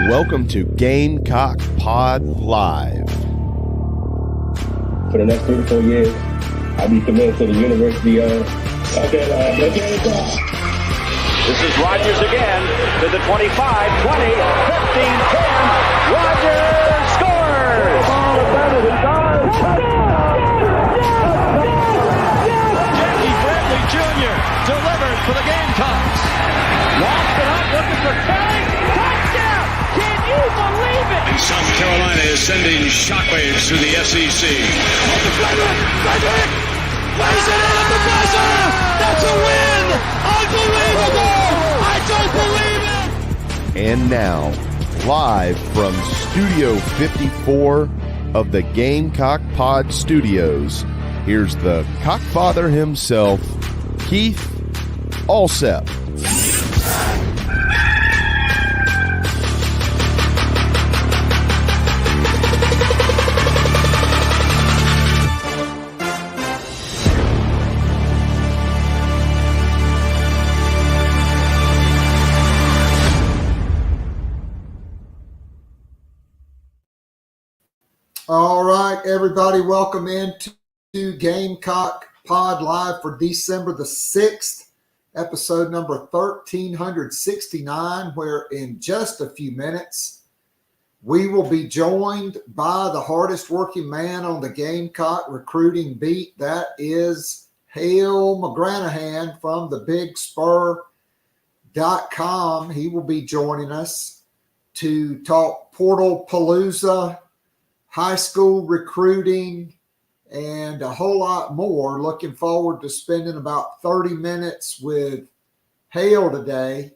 welcome to Gamecock Pod Live. For the next 3 to 4 years, I'll be committed to the University of Gamecock. This is Rogers again to the 25, 20, 15, 10. Rogers scores! Jackie Bradley Jr. delivered for the Gamecocks. Lost it up, looking for Kelly. Touchdown! Can you believe it? And South Carolina is sending shockwaves through the SEC. Frederick! Plays it in at the buzzer! That's a win! Unbelievable! I don't believe it! And now, live from Studio 54 of the Gamecock Pod Studios, here's the Cockfather himself, Keith Alsep. All right, everybody, welcome into Gamecock Pod Live for December the 6th, episode number 1369, where in just a few minutes, we will be joined by the hardest working man on the Gamecock recruiting beat. That is Hale McGranahan from the BigSpur.com. He will be joining us to talk Portal Palooza, high school recruiting, and a whole lot more. Looking forward to spending about 30 minutes with Hale today.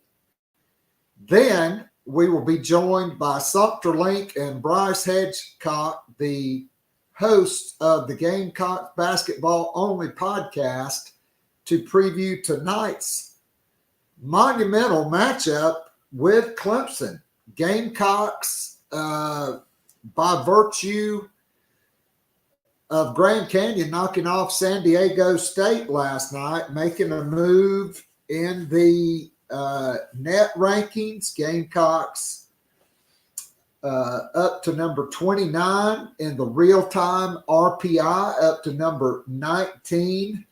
Then we will be joined by Sumter Link and Brice Hedgecock, the hosts of the Gamecock Basketball Only podcast, to preview tonight's monumental matchup with Clemson. Gamecocks, by virtue of Grand Canyon knocking off San Diego State last night, making a move in the net rankings. Gamecocks up to number 29 in the real-time RPI, up to number 19,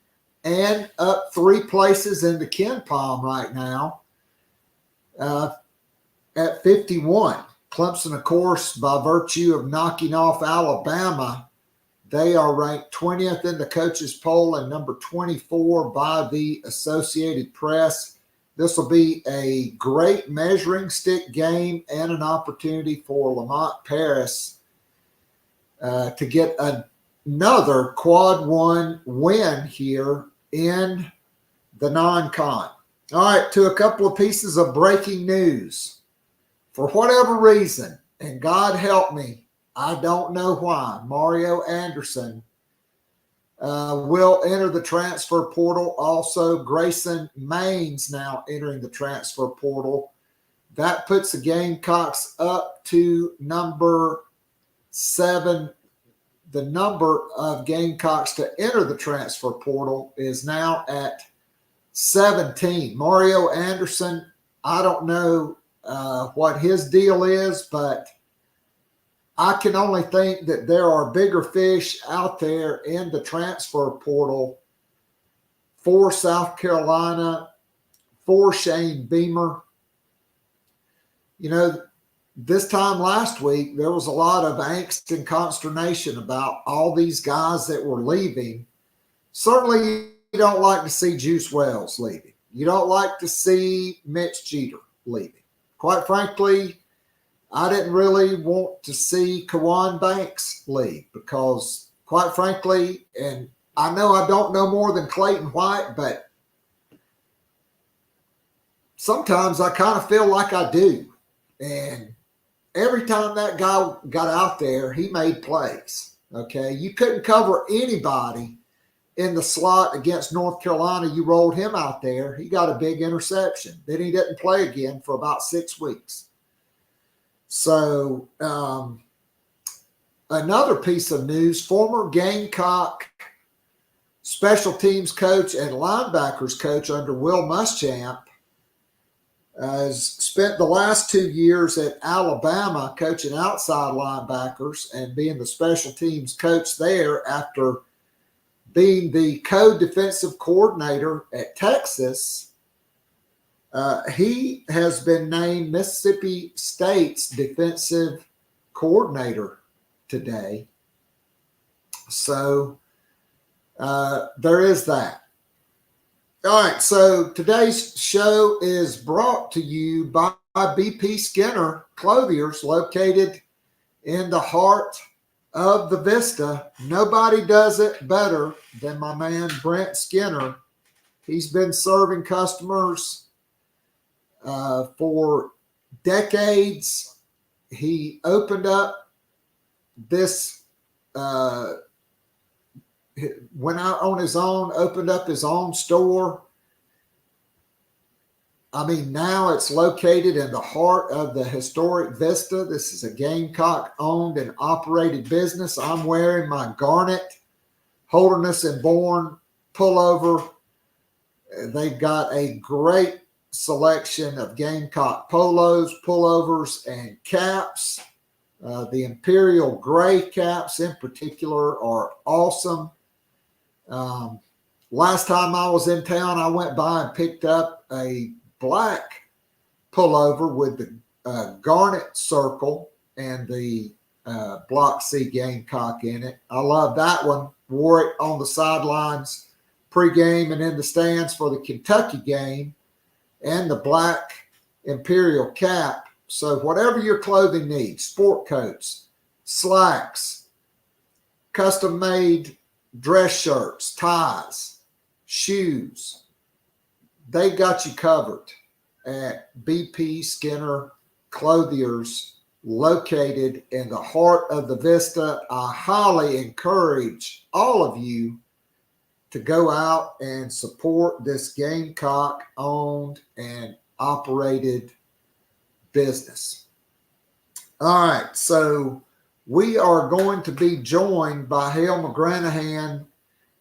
and up 3 places in the KenPom right now at 51. Clemson, of course, by virtue of knocking off Alabama, they are ranked 20th in the coaches poll and number 24 by the Associated Press. This will be a great measuring stick game and an opportunity for Lamont Paris to get another quad one win here in the non-con. All right, to a couple of pieces of breaking news. For whatever reason, and God help me, I don't know why, Mario Anderson will enter the transfer portal. Also, Grayson Maines now entering the transfer portal. That puts the Gamecocks up to number 7. The number of Gamecocks to enter the transfer portal is now at 17. Mario Anderson, I don't know what his deal is, but I can only think that there are bigger fish out there in the transfer portal for South Carolina, for Shane Beamer. You know, this time last week, there was a lot of angst and consternation about all these guys that were leaving. Certainly, you don't like to see Juice Wells leaving. You don't like to see Mitch Jeter leaving. Quite frankly, I didn't really want to see Kawan Banks leave because, quite frankly, and I know I don't know more than Clayton White, but sometimes I kind of feel like I do. And every time that guy got out there, he made plays, okay? You couldn't cover anybody in the slot against North Carolina. You rolled him out there. He got a big interception. Then he didn't play again for about 6 weeks. So another piece of news, former Gamecock special teams coach and linebackers coach under Will Muschamp has spent the last 2 years at Alabama coaching outside linebackers and being the special teams coach there after being the co-defensive coordinator at Texas. He has been named Mississippi State's defensive coordinator today. So there is that. All right, so today's show is brought to you by BP Skinner Clothiers, located in the heart of the Vista. Nobody does it better than my man Brent Skinner. He's been serving customers for decades. He opened up this went out on his own, opened up his own store. I mean, now it's located in the heart of the historic Vista. This is a Gamecock owned and operated business. I'm wearing my Garnet Holderness and Bourne pullover. They've got a great selection of Gamecock polos, pullovers, and caps. The Imperial Gray caps in particular are awesome. Last time I was in town, I went by and picked up a black pullover with the garnet circle and the Block C Gamecock in it. I love that one. Wore it on the sidelines pregame and in the stands for the Kentucky game, and the black Imperial cap. So whatever your clothing needs, sport coats, slacks, custom-made dress shirts, ties, shoes, they got you covered at BP Skinner Clothiers, located in the heart of the Vista. I highly encourage all of you to go out and support this Gamecock-owned and operated business. All right, so we are going to be joined by Hale McGranahan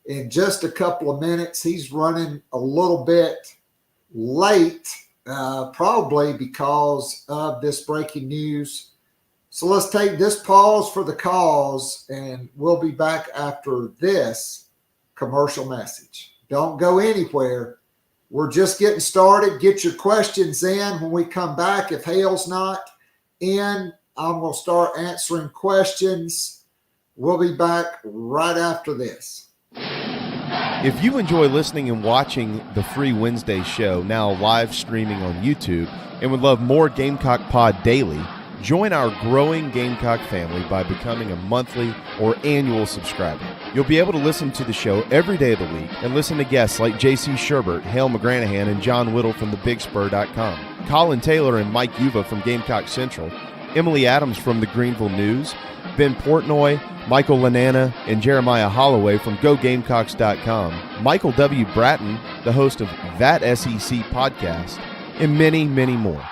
in just a couple of minutes. He's running a little bit late, probably because of this breaking news. So let's take this pause for the cause, and we'll be back after this commercial message. Don't go anywhere. We're just getting started. Get your questions in when we come back. If Hale's not in, I'm going to start answering questions. We'll be back right after this. If you enjoy listening and watching the Free Wednesday show, now live streaming on YouTube, and would love more Gamecock Pod daily, join our growing Gamecock family by becoming a monthly or annual subscriber. You'll be able to listen to the show every day of the week and listen to guests like J.C. Sherbert, Hale McGranahan, and John Whittle from thebigspur.com, Colin Taylor and Mike Uva from Gamecock Central, Emily Adams from the Greenville News, Ben Portnoy, Michael Lanana, and Jeremiah Holloway from GoGamecocks.com, Michael W. Bratton, the host of That SEC podcast, and many, many more.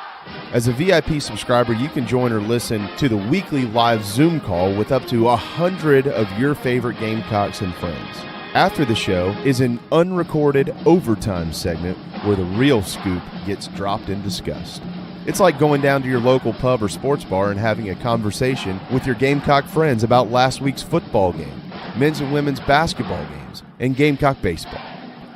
As a VIP subscriber, you can join or listen to the weekly live Zoom call with up to 100 of your favorite Gamecocks and friends. After the show is an unrecorded overtime segment where the real scoop gets dropped and discussed. It's like going down to your local pub or sports bar and having a conversation with your Gamecock friends about last week's football game, men's and women's basketball games, and Gamecock baseball.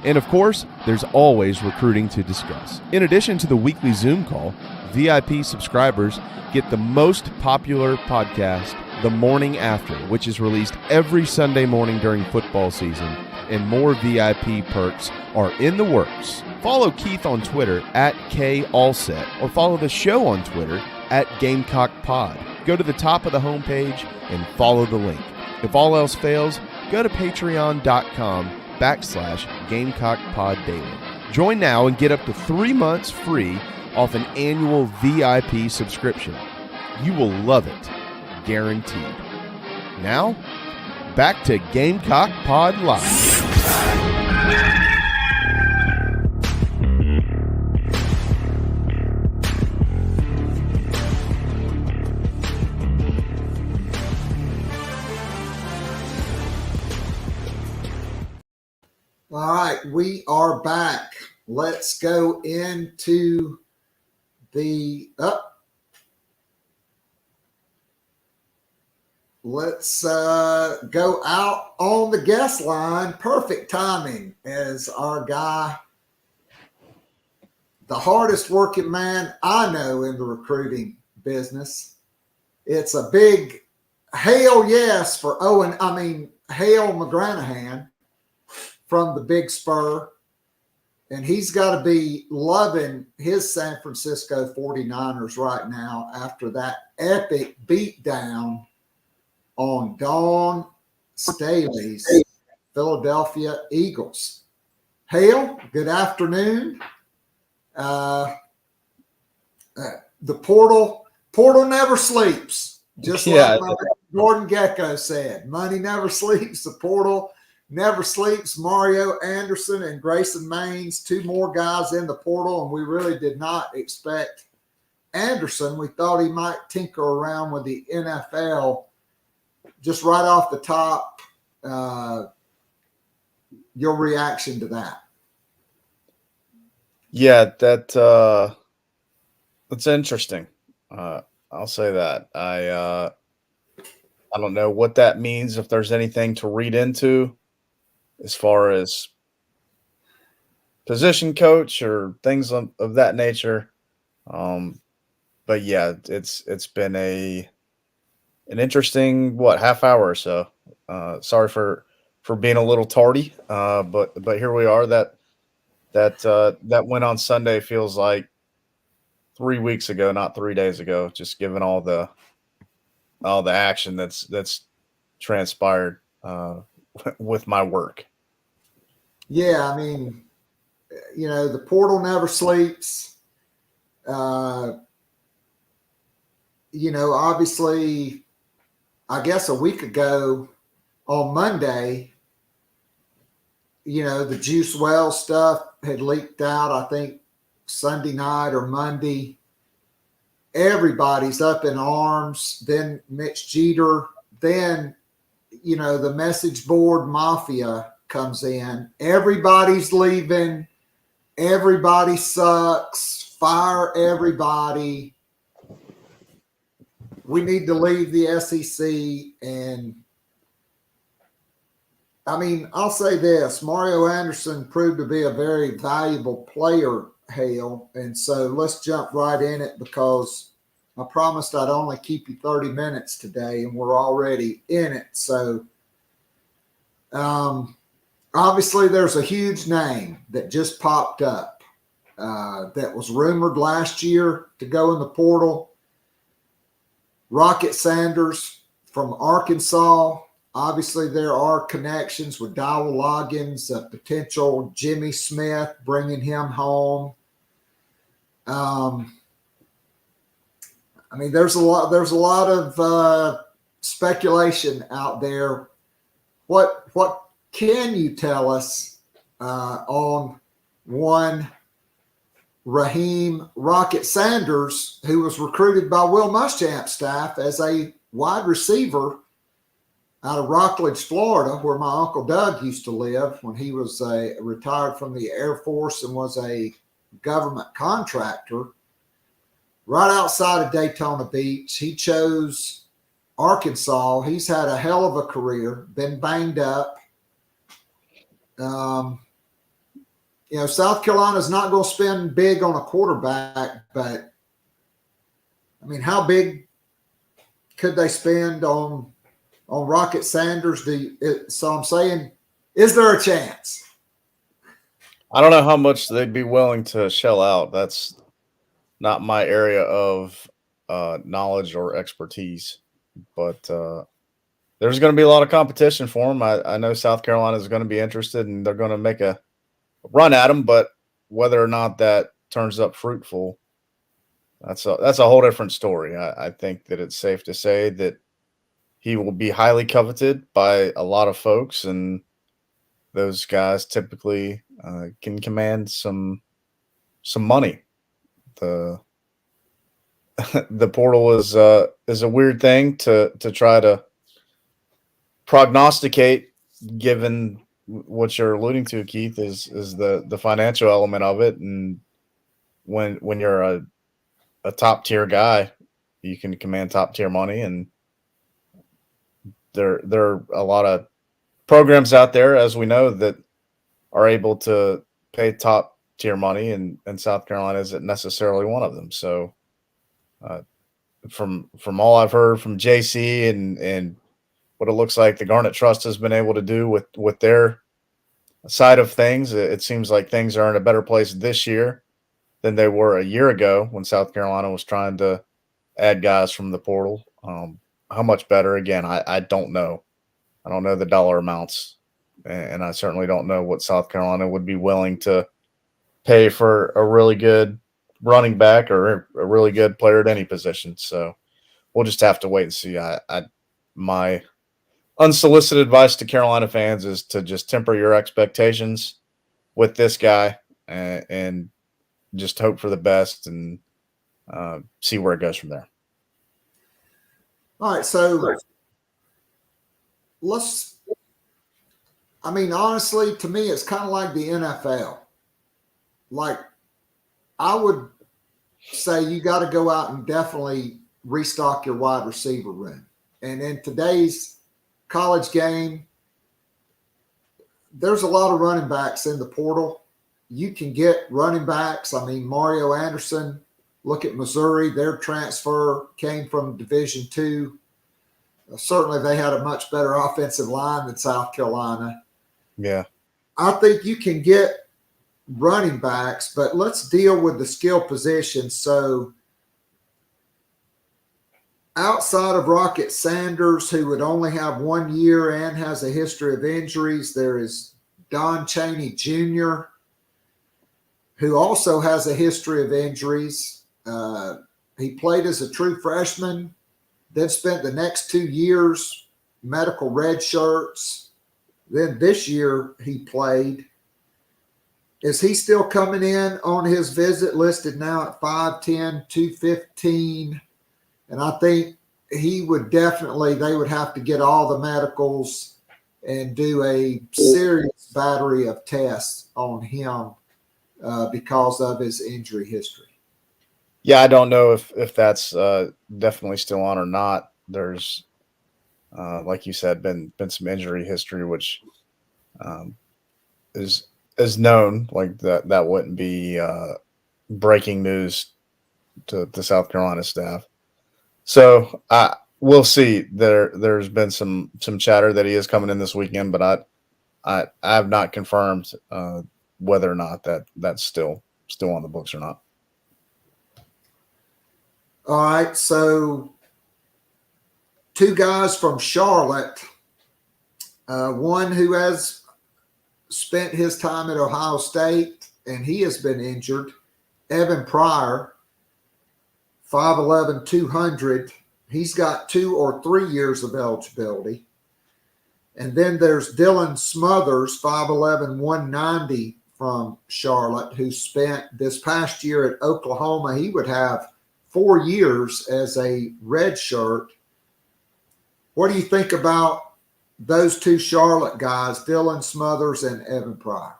And of course, there's always recruiting to discuss. In addition to the weekly Zoom call, VIP subscribers get the most popular podcast, The Morning After, which is released every Sunday morning during football season, and more VIP perks are in the works. Follow Keith on Twitter at KAllset, or follow the show on Twitter at Gamecock Pod. Go to the top of the homepage and follow the link. If all else fails, go to patreon.com/Gamecock Pod Daily. Join now and get up to 3 months free off an annual VIP subscription. You will love it, guaranteed. Now, back to Gamecock Pod Live. All right, we are back. Let's go into Let's go out on the guest line. Perfect timing as our guy, the hardest working man I know in the recruiting business. It's a big hail yes for Hale McGranahan from the Big Spur. And he's got to be loving his San Francisco 49ers right now after that epic beatdown on Dawn Staley's Philadelphia Eagles. Hale, good afternoon. The portal never sleeps. Just like Gordon Gecko said, money never sleeps. The portal never sleeps. Mario Anderson and Grayson Maines, 2 more guys in the portal, and we really did not expect Anderson. We thought he might tinker around with the NFL. Just right off the top, your reaction to that? Yeah, that's interesting. I'll say that. I don't know what that means, if there's anything to read into as far as position coach or things of that nature. But yeah, it's been an interesting half hour or so. Sorry for being a little tardy, but here we are. That went on Sunday feels like 3 weeks ago, not 3 days ago. Just given all the action that's transpired with my work. Yeah, I mean, the portal never sleeps. Obviously, I guess a week ago on Monday, the Juice Wells stuff had leaked out, I think, Sunday night or Monday. Everybody's up in arms. Then Mitch Jeter. Then, the message board mafia comes in. Everybody's leaving. Everybody sucks. Fire everybody. We need to leave the SEC. And I'll say this. Mario Anderson proved to be a very valuable player, Hale. And so let's jump right in it, because I promised I'd only keep you 30 minutes today, and we're already in it. So obviously there's a huge name that just popped up that was rumored last year to go in the portal. Rocket Sanders from Arkansas. Obviously, there are connections with Dowell Loggins, a potential Jimmy Smith, bringing him home. There's a lot of speculation out there. What can you tell us on one Raheem Rocket Sanders, who was recruited by Will Muschamp's staff as a wide receiver out of Rockledge, Florida, where my Uncle Doug used to live when he was retired from the Air Force and was a government contractor, right outside of Daytona Beach. He chose Arkansas. He's had a hell of a career, been banged up. South Carolina's not going to spend big on a quarterback, but how big could they spend on Rocket Sanders? So I'm saying, is there a chance? I don't know how much they'd be willing to shell out. That's not my area of knowledge or expertise, but there's going to be a lot of competition for him. I know South Carolina is going to be interested, and they're going to make a run at him, but whether or not that turns up fruitful, that's a whole different story. I think that it's safe to say that he will be highly coveted by a lot of folks, and those guys typically can command some money. The portal is a weird thing to try to prognosticate, given what you're alluding to, Keith, is the financial element of it. And when you're a top tier guy, you can command top tier money, and there are a lot of programs out there, as we know, that are able to pay top tier money, and South Carolina isn't necessarily one of them. So, from all I've heard from JC and what it looks like the Garnet Trust has been able to do with their side of things, it seems like things are in a better place this year than they were a year ago when South Carolina was trying to add guys from the portal. How much better? Again, I don't know. I don't know the dollar amounts, and I certainly don't know what South Carolina would be willing to pay for a really good running back or a really good player at any position. So we'll just have to wait and see. My unsolicited advice to Carolina fans is to just temper your expectations with this guy and just hope for the best and see where it goes from there. All right, so honestly, to me, it's kind of like the NFL. Like, I would say you got to go out and definitely restock your wide receiver room. And in today's college game, there's a lot of running backs in the portal. You can get running backs. I mean, Mario Anderson, look at Missouri. Their transfer came from Division II. Certainly they had a much better offensive line than South Carolina. Yeah. I think you can get running backs, but let's deal with the skill positions. So outside of Rocket Sanders, who would only have 1 year and has a history of injuries, there is Don Chaney Jr., who also has a history of injuries. He played as a true freshman, then spent the next 2 years medical red shirts. Then this year he played. Is he still coming in on his visit, listed now at 5'10", 215? And I think they would have to get all the medicals and do a serious battery of tests on him because of his injury history. Yeah, I don't know if that's definitely still on or not. There's, like you said, been some injury history, which is known. Like that wouldn't be breaking news to the South Carolina staff. So we'll see. There's been some chatter that he is coming in this weekend, but I have not confirmed whether or not that's still on the books or not. All right, so 2 guys from Charlotte, one who has spent his time at Ohio State, and he has been injured, Evan Pryor, 5'11", 200. He's got 2 or 3 years of eligibility. And then there's Dylan Smothers, 5'11", 190 from Charlotte, who spent this past year at Oklahoma. He would have 4 years as a red shirt. What do you think about those 2 Charlotte guys, Dylan Smothers and Evan Pryor?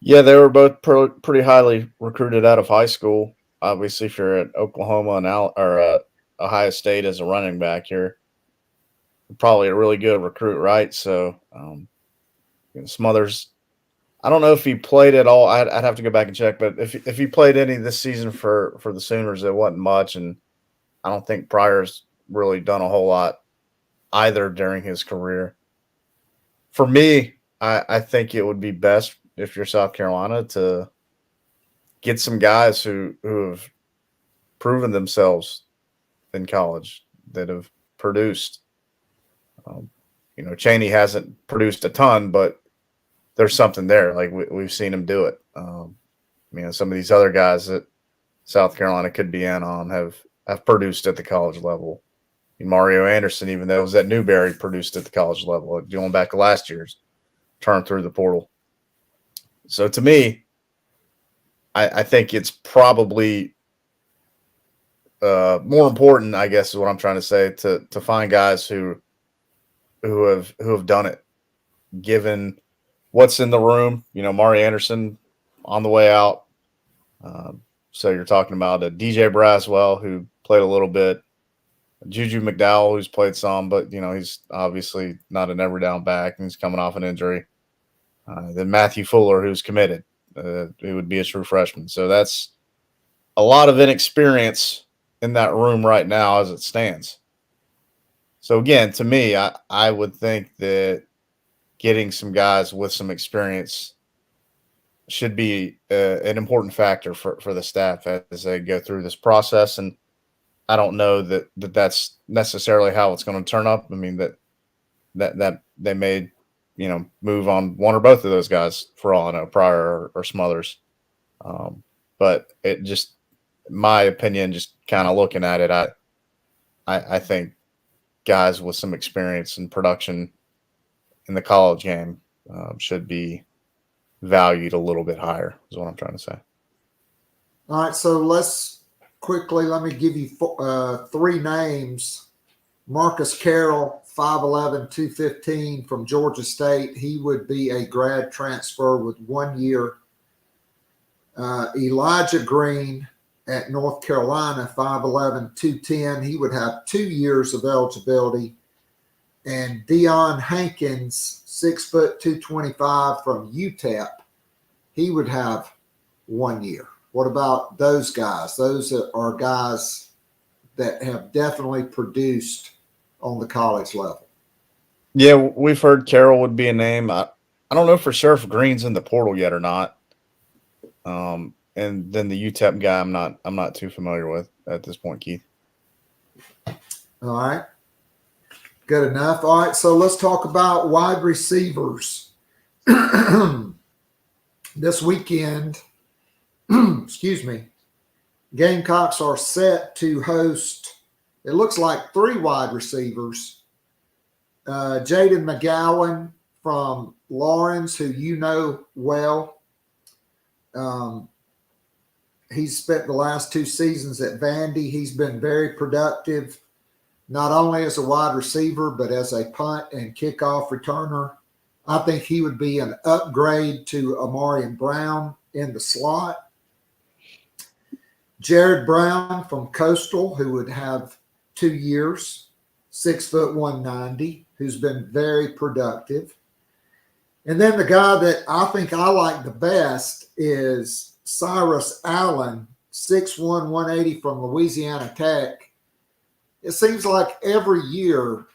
Yeah, they were both pretty highly recruited out of high school. Obviously, if you're at Oklahoma or Ohio State as a running back, you're probably a really good recruit, right? So, Smothers, I don't know if he played at all. I'd have to go back and check, but if he played any this season for the Sooners, it wasn't much, and I don't think Pryor's really done a whole lot either during his career. For me, I think it would be best if you're South Carolina to get some guys who have proven themselves in college, that have produced. Chaney hasn't produced a ton, but there's something there. Like we've seen him do it. Some of these other guys that South Carolina could be in on have produced at the college level. Mario Anderson, even though it was at Newberry, produced at the college level, going back to last year's turn through the portal. So to me, I think it's probably more important, I guess is what I'm trying to say, to find guys who have done it, given what's in the room. Mario Anderson on the way out. So you're talking about a DJ Braswell who played a little bit, Juju McDowell who's played some, but he's obviously not an every down back and he's coming off an injury. Then Matthew Fuller who's committed, he would be a true freshman. So that's a lot of inexperience in that room right now as it stands. So again, to me, I would think that getting some guys with some experience should be an important factor for the staff as they go through this process. And I don't know that that's necessarily how it's going to turn up. I mean, that they may, move on one or both of those guys for all I know, Pryor or Smothers. But it just, my opinion, just kind of looking at it, I think guys with some experience and production in the college game should be valued a little bit higher is what I'm trying to say. All right, so let me give you three names. Marcus Carroll, 5'11", 215 from Georgia State. He would be a grad transfer with 1 year. Elijah Green at North Carolina, 5'11", 210. He would have 2 years of eligibility. And Deion Hankins, 6 foot 225 from UTEP. He would have 1 year. What about those guys? Those are guys that have definitely produced on the college level. Yeah, we've heard Carroll would be a name. I don't know for sure if Green's in the portal yet or not. And then the UTEP guy, I'm not too familiar with at this point, Keith. All right. Good enough. All right, so let's talk about wide receivers. This weekend, excuse me, Gamecocks are set to host, it looks like 3 wide receivers. Jaden McGowan from Lawrence, who you know well. He's spent the last 2 seasons at Vandy. He's been very productive, not only as a wide receiver, but as a punt and kickoff returner. I think he would be an upgrade to Amarian Brown in the slot. Jared Brown from Coastal, who would have 2 years, 6 foot 190, who's been very productive. And then the guy that I think I like the best is Cyrus Allen, 6'1", 180 from Louisiana Tech. It seems like every year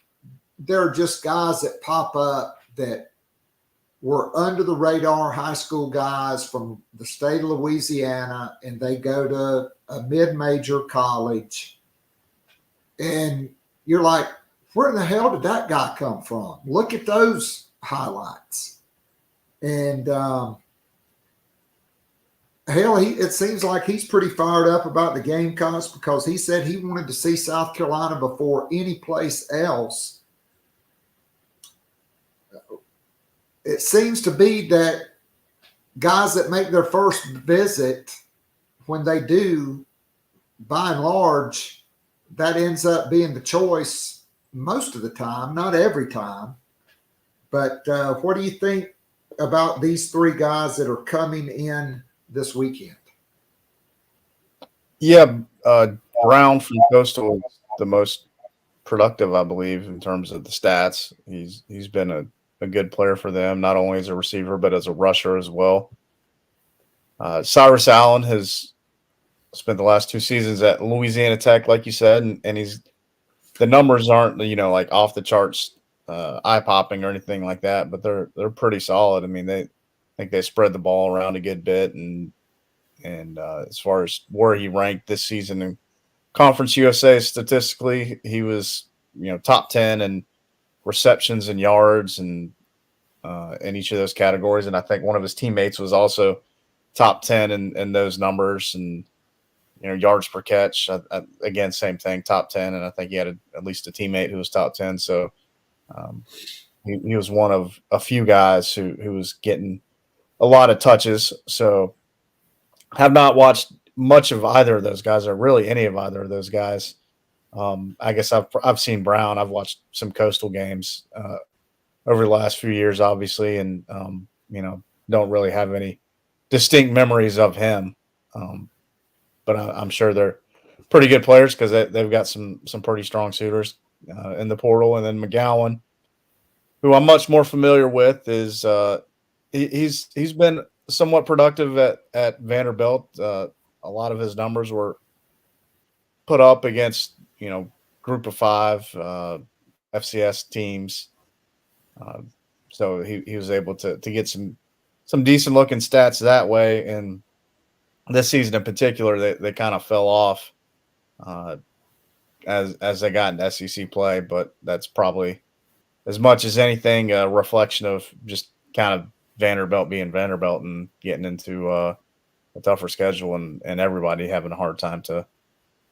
there are just guys that pop up that were under the radar high school guys from the state of Louisiana, and they go to a mid-major college. And you're like, where the hell did that guy come from? Look at those highlights. And it seems like he's pretty fired up about the Gamecocks because he said he wanted to see South Carolina before any place else. It seems to be that guys that make their first visit, when they do, by and large, that ends up being the choice most of the time, not every time. But what do you think about these 3 guys that are coming in this weekend? Yeah, Brown from Coastal is the most productive, I believe, in terms of the stats. He's been a good player for them, not only as a receiver, but as a rusher as well. Cyrus Allen has spent the last 2 seasons at Louisiana Tech, like you said, and the numbers aren't, like off the charts, eye-popping or anything like that, but they're pretty solid. I mean, I think they spread the ball around a good bit, and as far as where he ranked this season in Conference USA statistically, he was top 10 in receptions and yards and in each of those categories. And I think one of his teammates was also top 10 in those numbers, and yards per catch. Again, same thing, top 10. And I think he had at least a teammate who was top 10. So he was one of a few guys who was getting a lot of touches. So have not watched much of either of those guys, or really any of either of those guys. I guess I've seen Brown. I've watched some Coastal games over the last few years, obviously, and don't really have any distinct memories of him. but I'm sure they're pretty good players because they've got some pretty strong suitors in the portal. And then McGowan, who I'm much more familiar with, is he's been somewhat productive at Vanderbilt. A lot of his numbers were put up against Group of 5 FCS teams, so he was able to get some decent looking stats that way. And this season in particular, they kind of fell off as they got into SEC play, but that's probably as much as anything a reflection of just kind of Vanderbilt being Vanderbilt and getting into a tougher schedule and everybody having a hard time to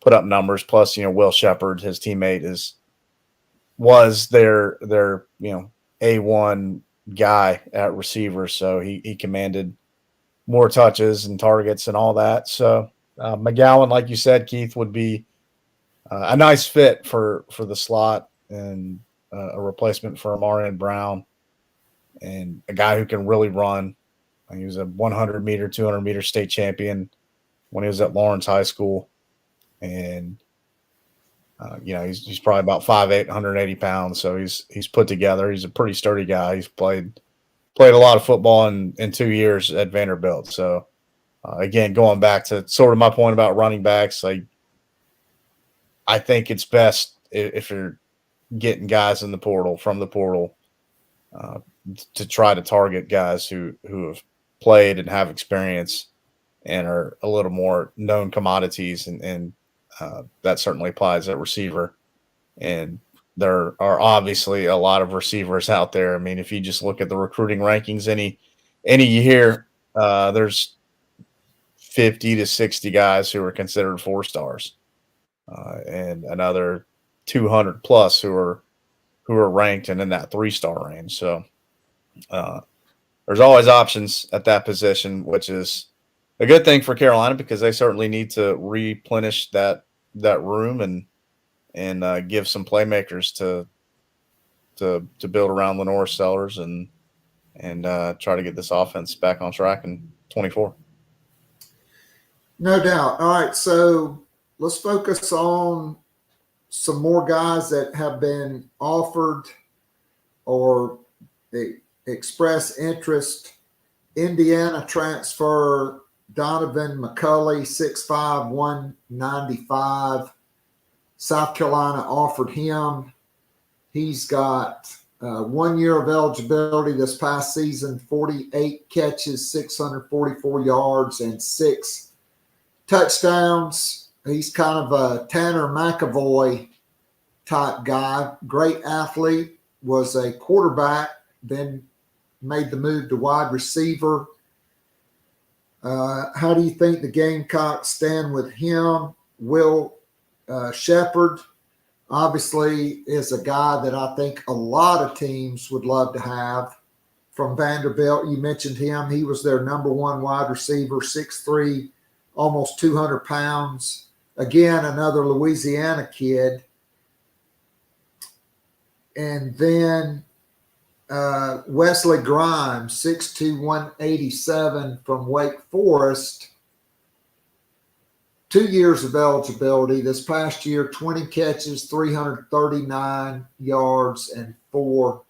put up numbers. Plus, Will Shepard, his teammate, was their A1 guy at receiver, so he commanded more touches and targets and all that. So McGowan, like you said, Keith, would be a nice fit for the slot and a replacement for Amarian Brown, and a guy who can really run. He was a 100-meter, 200-meter state champion when he was at Lawrence High School. And, he's probably about 5'8", 180 pounds. So he's put together. He's a pretty sturdy guy. He's played a lot of football in 2 years at Vanderbilt. So, again, going back to sort of my point about running backs, I think it's best if you're getting guys in the portal, from the portal, to try to target guys who have played and have experience and are a little more known commodities, and that certainly applies at receiver. And there are obviously a lot of receivers out there. I mean, if you just look at the recruiting rankings any year, there's 50 to 60 guys who are considered 4 stars, and another 200 plus who are ranked and in that 3-star range. So there's always options at that position, which is a good thing for Carolina because they certainly need to replenish that room and give some playmakers to build around Lenore Sellers and try to get this offense back on track in 24. No doubt. All right, so let's focus on some more guys that have been offered or they express interest. Indiana transfer Donovan McCulley, 6'5", 195. South Carolina offered him. He's got 1 year of eligibility this past season, 48 catches, 644 yards, and 6 touchdowns. He's kind of a Tanner McAvoy type guy. Great athlete, was a quarterback, then made the move to wide receiver. How do you think the Gamecocks stand with him? Will Shepard obviously is a guy that I think a lot of teams would love to have from Vanderbilt. You mentioned him. He was their number 1 wide receiver, 6'3", almost 200 pounds. Again, another Louisiana kid. And then Wesley Grimes, 6'2", 187 from Wake Forest. 2 years of eligibility. This past year, 20 catches, 339 yards, and 4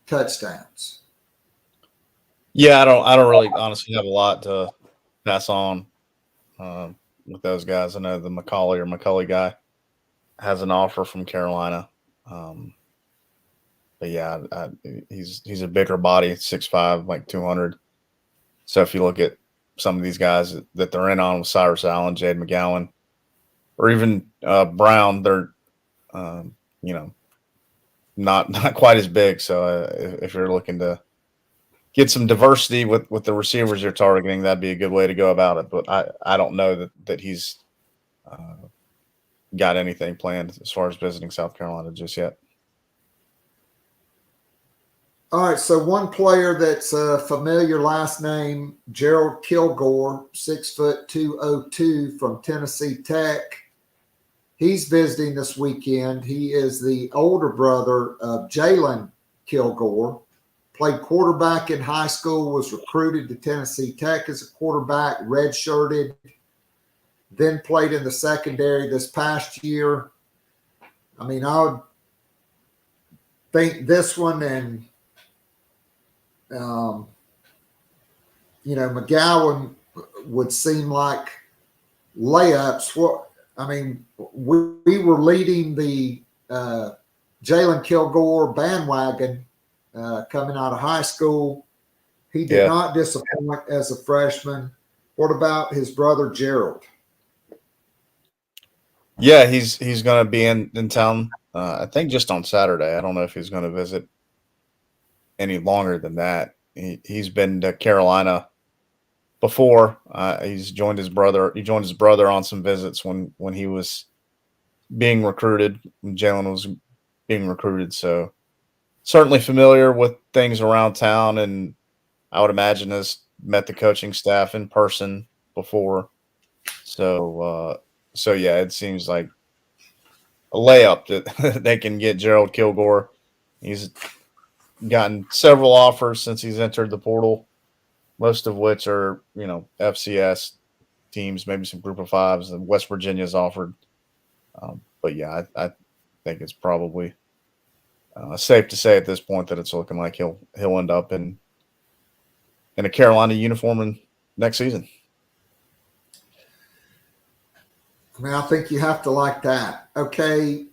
touchdowns. Yeah, I don't really honestly have a lot to pass on with those guys. I know the McCulley guy has an offer from Carolina. But yeah, he's a bigger body, 6'5", like 200. So if you look at some of these guys that they're in on with Cyrus Allen, Jade McGowan, or even Brown, they're not quite as big. So if you're looking to get some diversity with the receivers you're targeting, that'd be a good way to go about it. But I don't know that he's got anything planned as far as visiting South Carolina just yet. All right, so one player that's a familiar last name, Gerald Kilgore, 6', 202 from Tennessee Tech. He's visiting this weekend. He is the older brother of Jalen Kilgore. Played quarterback in high school, was recruited to Tennessee Tech as a quarterback, redshirted, then played in the secondary this past year. I mean, I would think this one and, McGowan would seem like layups. We were leading the Jalen Kilgore bandwagon coming out of high school. He did not disappoint as a freshman. What about his brother Gerald? Yeah, he's going to be in town, I think just on Saturday. I don't know if he's going to visit any longer than that. He's been to Carolina before. He's joined his brother. He joined his brother on some visits when he was being recruited, when Jalen was being recruited. So certainly familiar with things around town, and I would imagine has met the coaching staff in person before. So yeah, it seems like a layup that they can get Gerald Kilgore. He's gotten several offers since he's entered the portal, most of which are, FCS teams, maybe some group of fives, and West Virginia's offered. But yeah, I think it's probably safe to say at this point that it's looking like he'll end up in a Carolina uniform next season. I mean, I think you have to like that. Okay,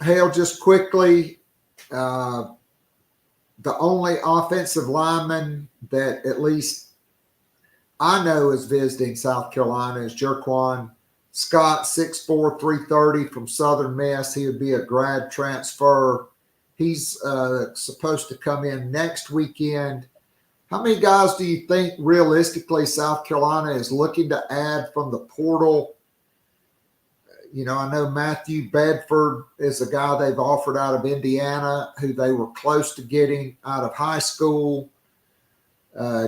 Hale, just quickly, the only offensive lineman that at least I know is visiting South Carolina is Jerquan Scott, 6'4", 330 from Southern Miss. He would be a grad transfer. He's supposed to come in next weekend. How many guys do you think realistically South Carolina is looking to add from the portal? I know Matthew Bedford is a guy they've offered out of Indiana, who they were close to getting out of high school.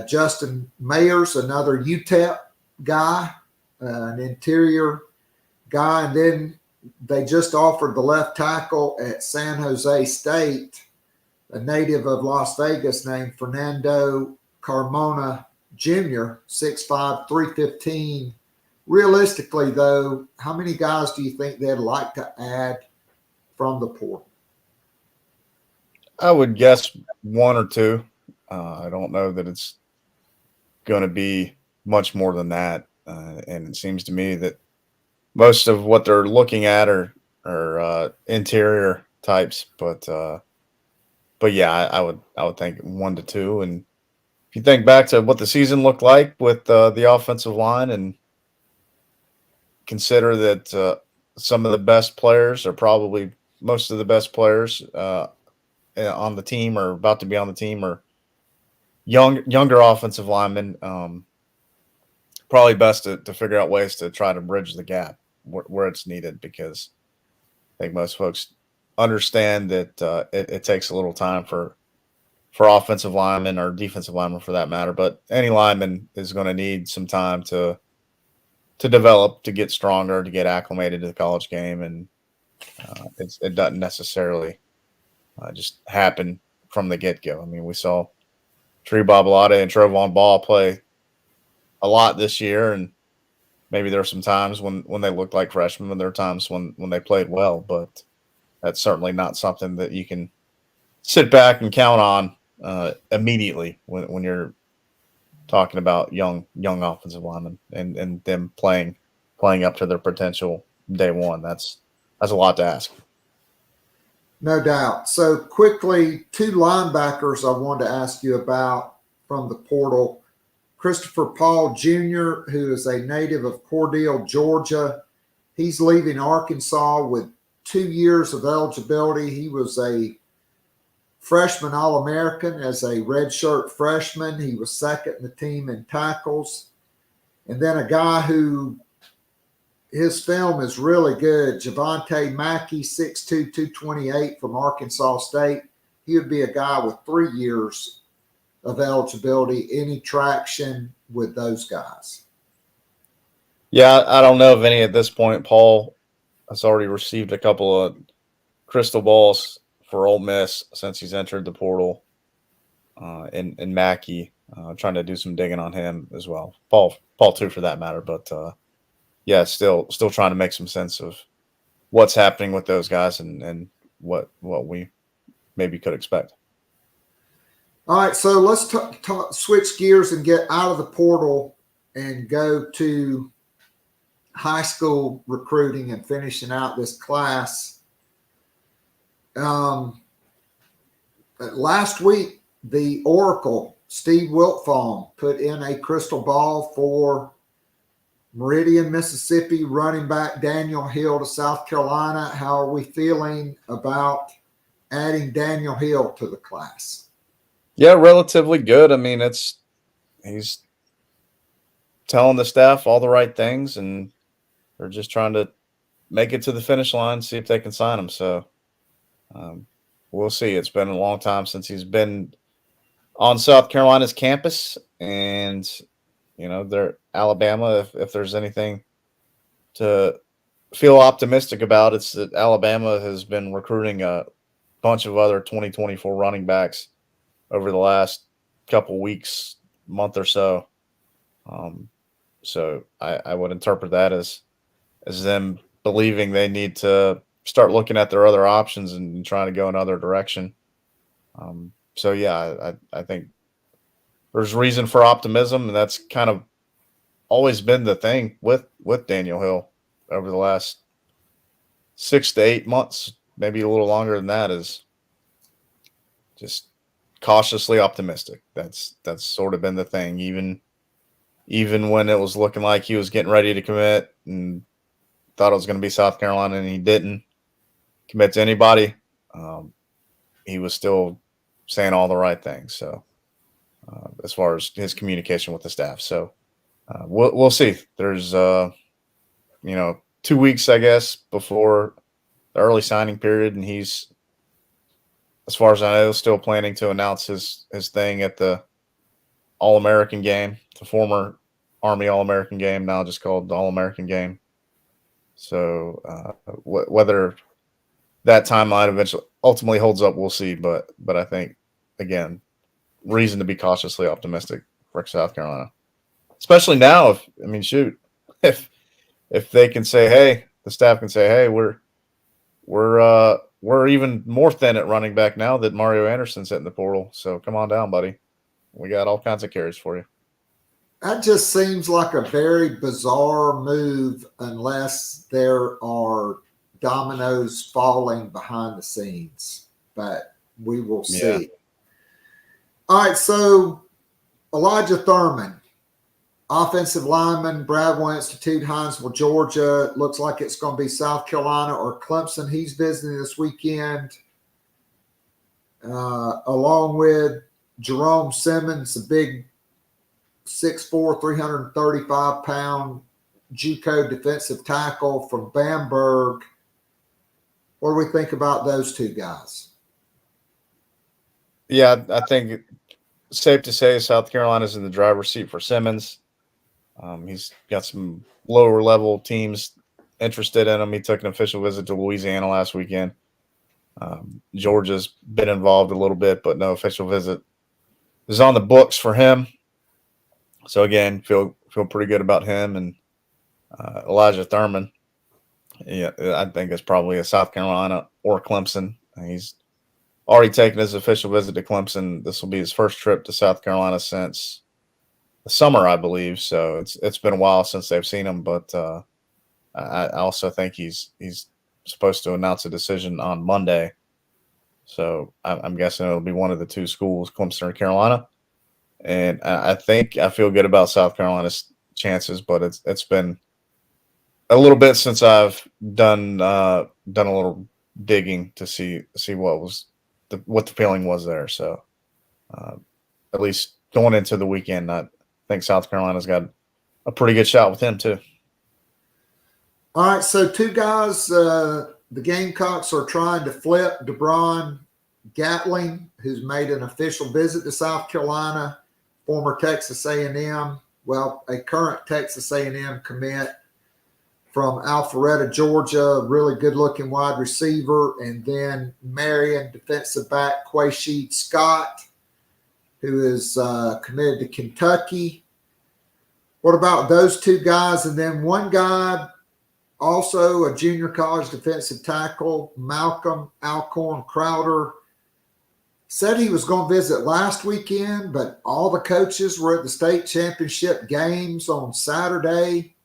Justin Mayers, another UTEP guy, an interior guy. And then they just offered the left tackle at San Jose State, a native of Las Vegas named Fernando Carmona Jr., 6'5", 315. Realistically, though, how many guys do you think they'd like to add from the portal? I would guess one or two. I don't know that it's going to be much more than that. And it seems to me that most of what they're looking at are interior types. But yeah, I would think 1 to 2. And if you think back to what the season looked like with the offensive line, and consider that some of the best players, or probably most of the best players on the team, or about to be on the team, are younger offensive linemen. Probably best to figure out ways to try to bridge the gap where it's needed, because I think most folks understand that it takes a little time for offensive linemen, or defensive linemen for that matter, but any lineman is going to need some time to develop, to get stronger, to get acclimated to the college game. And it doesn't necessarily just happen from the get-go. I mean, we saw Tree Babalade and Trovon Ball play a lot this year, and maybe there are some times when they looked like freshmen, and there are times when they played well, but that's certainly not something that you can sit back and count on immediately when you're talking about young offensive linemen and them playing up to their potential day one. That's a lot to ask. No doubt. So quickly, 2 linebackers I wanted to ask you about from the portal. Christopher Paul Jr., who is a native of Cordele, Georgia. He's leaving Arkansas with 2 years of eligibility. He was a freshman All-American as a redshirt freshman. He was second in the team in tackles. And then a guy who his film is really good, Javante Mackey, 6'2", 228 from Arkansas State. He would be a guy with 3 years of eligibility. Any traction with those guys? Yeah, I don't know of any at this point. Paul has already received a couple of crystal balls for Ole Miss since he's entered the portal, and Mackey, trying to do some digging on him as well. Paul too, for that matter. But yeah, still trying to make some sense of what's happening with those guys and what we maybe could expect. All right, so let's switch gears and get out of the portal and go to high school recruiting and finishing out this class. Last week, the Oracle, Steve Wiltfong, put in a crystal ball for Meridian, Mississippi, running back Daniel Hill to South Carolina. How are we feeling about adding Daniel Hill to the class? Yeah, relatively good. I mean, he's telling the staff all the right things, and they're just trying to make it to the finish line, see if they can sign him. So we'll see. It's been a long time since he's been on South Carolina's campus, and they're Alabama. If there's anything to feel optimistic about, it's that Alabama has been recruiting a bunch of other 2024 running backs over the last couple weeks, month or so. So I would interpret that as them believing they need to start looking at their other options and trying to go another direction. So yeah, I think there's reason for optimism, and that's kind of always been the thing with Daniel Hill over the last 6 to 8 months, maybe a little longer than that, is just cautiously optimistic. That's sort of been the thing, even when it was looking like he was getting ready to commit and thought it was going to be South Carolina and he didn't commit to anybody. He was still saying all the right things. So as far as his communication with the staff, so we'll see. There's 2 weeks, I guess, before the early signing period, and he's, as far as I know, still planning to announce his thing at the All-American game, the former Army All-American game, now just called the All-American game. So whether that timeline eventually ultimately holds up, we'll see. But I think, again, reason to be cautiously optimistic for South Carolina, especially now. If they can say, hey, the staff can say, hey, we're even more thin at running back now that Mario Anderson's hitting the portal. So come on down, buddy. We got all kinds of carries for you. That just seems like a very bizarre move unless there are dominoes falling behind the scenes. But we will see. Yeah. All right, so Elijah Thurman, offensive lineman, Bradwell Institute, Hinesville, Georgia. Looks like it's going to be South Carolina or Clemson. He's visiting this weekend, along with Jerome Simmons, a big 6'4", 335-pound JUCO defensive tackle from Bamberg. What do we think about those two guys? Yeah, I think it's safe to say South Carolina's in the driver's seat for Simmons. He's got some lower level teams interested in him. He took an official visit to Louisiana last weekend. Georgia's been involved a little bit, but no official visit is on the books for him. So again, feel pretty good about him and Elijah Thurman. Yeah, I think it's probably a South Carolina or Clemson. He's already taken his official visit to Clemson. This will be his first trip to South Carolina since the summer, I believe. So it's been a while since they've seen him, but I also think he's supposed to announce a decision on Monday. So I'm guessing it'll be one of the two schools, Clemson or Carolina. And I feel good about South Carolina's chances, but it's been a little bit since I've done a little digging to see what the feeling was there. So at least going into the weekend, I think South Carolina's got a pretty good shot with him too. All right, so two guys, the Gamecocks are trying to flip. DeBron Gatling, who's made an official visit to South Carolina, former Texas A&M, a current Texas A&M commit from Alpharetta, Georgia, really good-looking wide receiver, and then Marion defensive back Quaysheed Scott, who is committed to Kentucky. What about those two guys? And then one guy, also a junior college defensive tackle, Malcolm Alcorn Crowder, said he was going to visit last weekend, but all the coaches were at the state championship games on Saturday.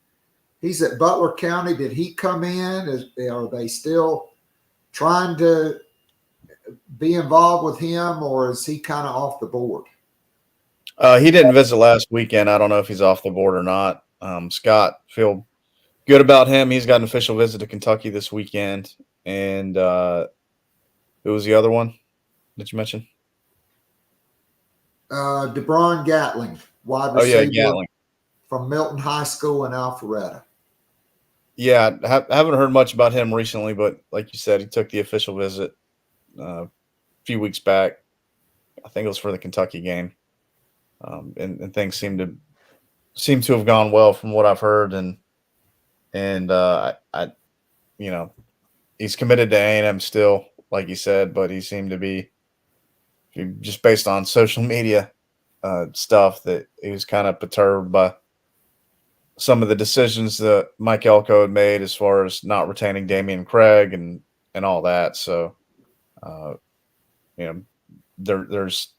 He's at Butler County. Did he come in? Are they still trying to be involved with him, or is he kind of off the board? He didn't visit last weekend. I don't know if he's off the board or not. Scott, feel good about him. He's got an official visit to Kentucky this weekend. And who was the other one that you mentioned? DeBron Gatling, wide receiver Gatling from Milton High School in Alpharetta. Yeah, I haven't heard much about him recently, but like you said, he took the official visit a few weeks back. I think it was for the Kentucky game, and things seem to have gone well from what I've heard. And I he's committed to A&M still, like you said, but he seemed to be, just based on social media stuff, that he was kind of perturbed by some of the decisions that Mike Elko had made as far as not retaining Damian Craig and all that. So, there's,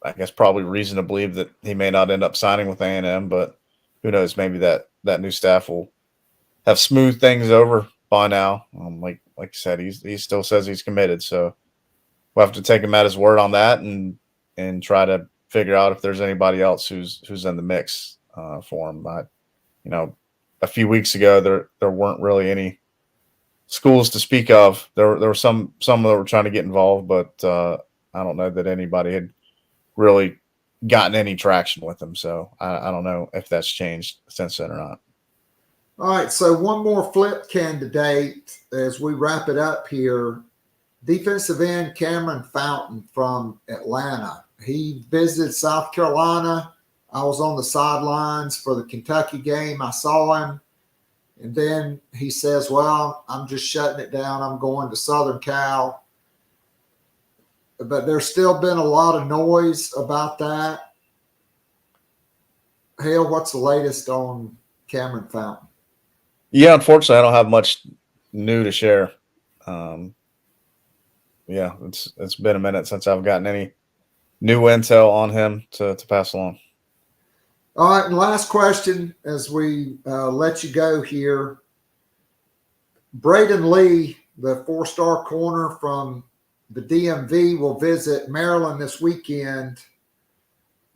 I guess, probably reason to believe that he may not end up signing with A&M, but who knows? Maybe that new staff will have smoothed things over by now. Like you said, he still says he's committed. So we'll have to take him at his word on that and try to figure out if there's anybody else who's in the mix for him. A few weeks ago, there weren't really any schools to speak of. There were some that were trying to get involved, but I don't know that anybody had really gotten any traction with him. So I don't know if that's changed since then or not. All right, so one more flip candidate as we wrap it up here. Defensive end Cameron Fountain from Atlanta. He visited South Carolina. I was on the sidelines for the Kentucky game. I saw him. And then he says, well, I'm just shutting it down. I'm going to Southern Cal. But there's still been a lot of noise about that. Hale, what's the latest on Cameron Fountain? Yeah, unfortunately, I don't have much new to share. It's been a minute since I've gotten any new intel on him to pass along. All right, and last question as we let you go here. Braden Lee, the four-star corner from the DMV, will visit Maryland this weekend.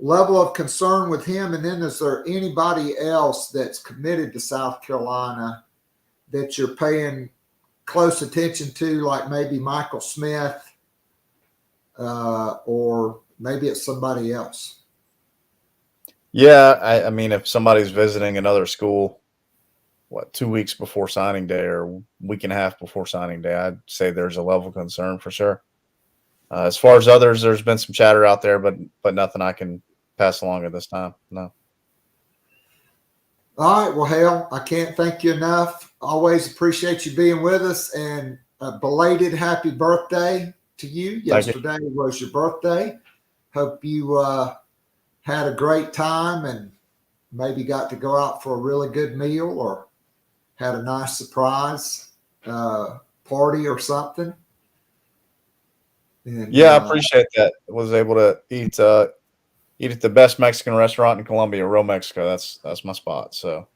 Level of concern with him, and then is there anybody else that's committed to South Carolina that you're paying close attention to, like maybe Michael Smith, or maybe it's somebody else? Yeah, I mean, if somebody's visiting another school, 2 weeks before signing day or a week and a half before signing day, I'd say there's a level of concern for sure. As far as others, there's been some chatter out there, but nothing I can pass along at this time. No. All right. Well, Hale, I can't thank you enough. Always appreciate you being with us, and a belated happy birthday to you. Yesterday was your birthday. Hope you had a great time and maybe got to go out for a really good meal or had a nice surprise party or something. And, I appreciate that. I was able to eat at the best Mexican restaurant in Colombia, Real Mexico. That's my spot. So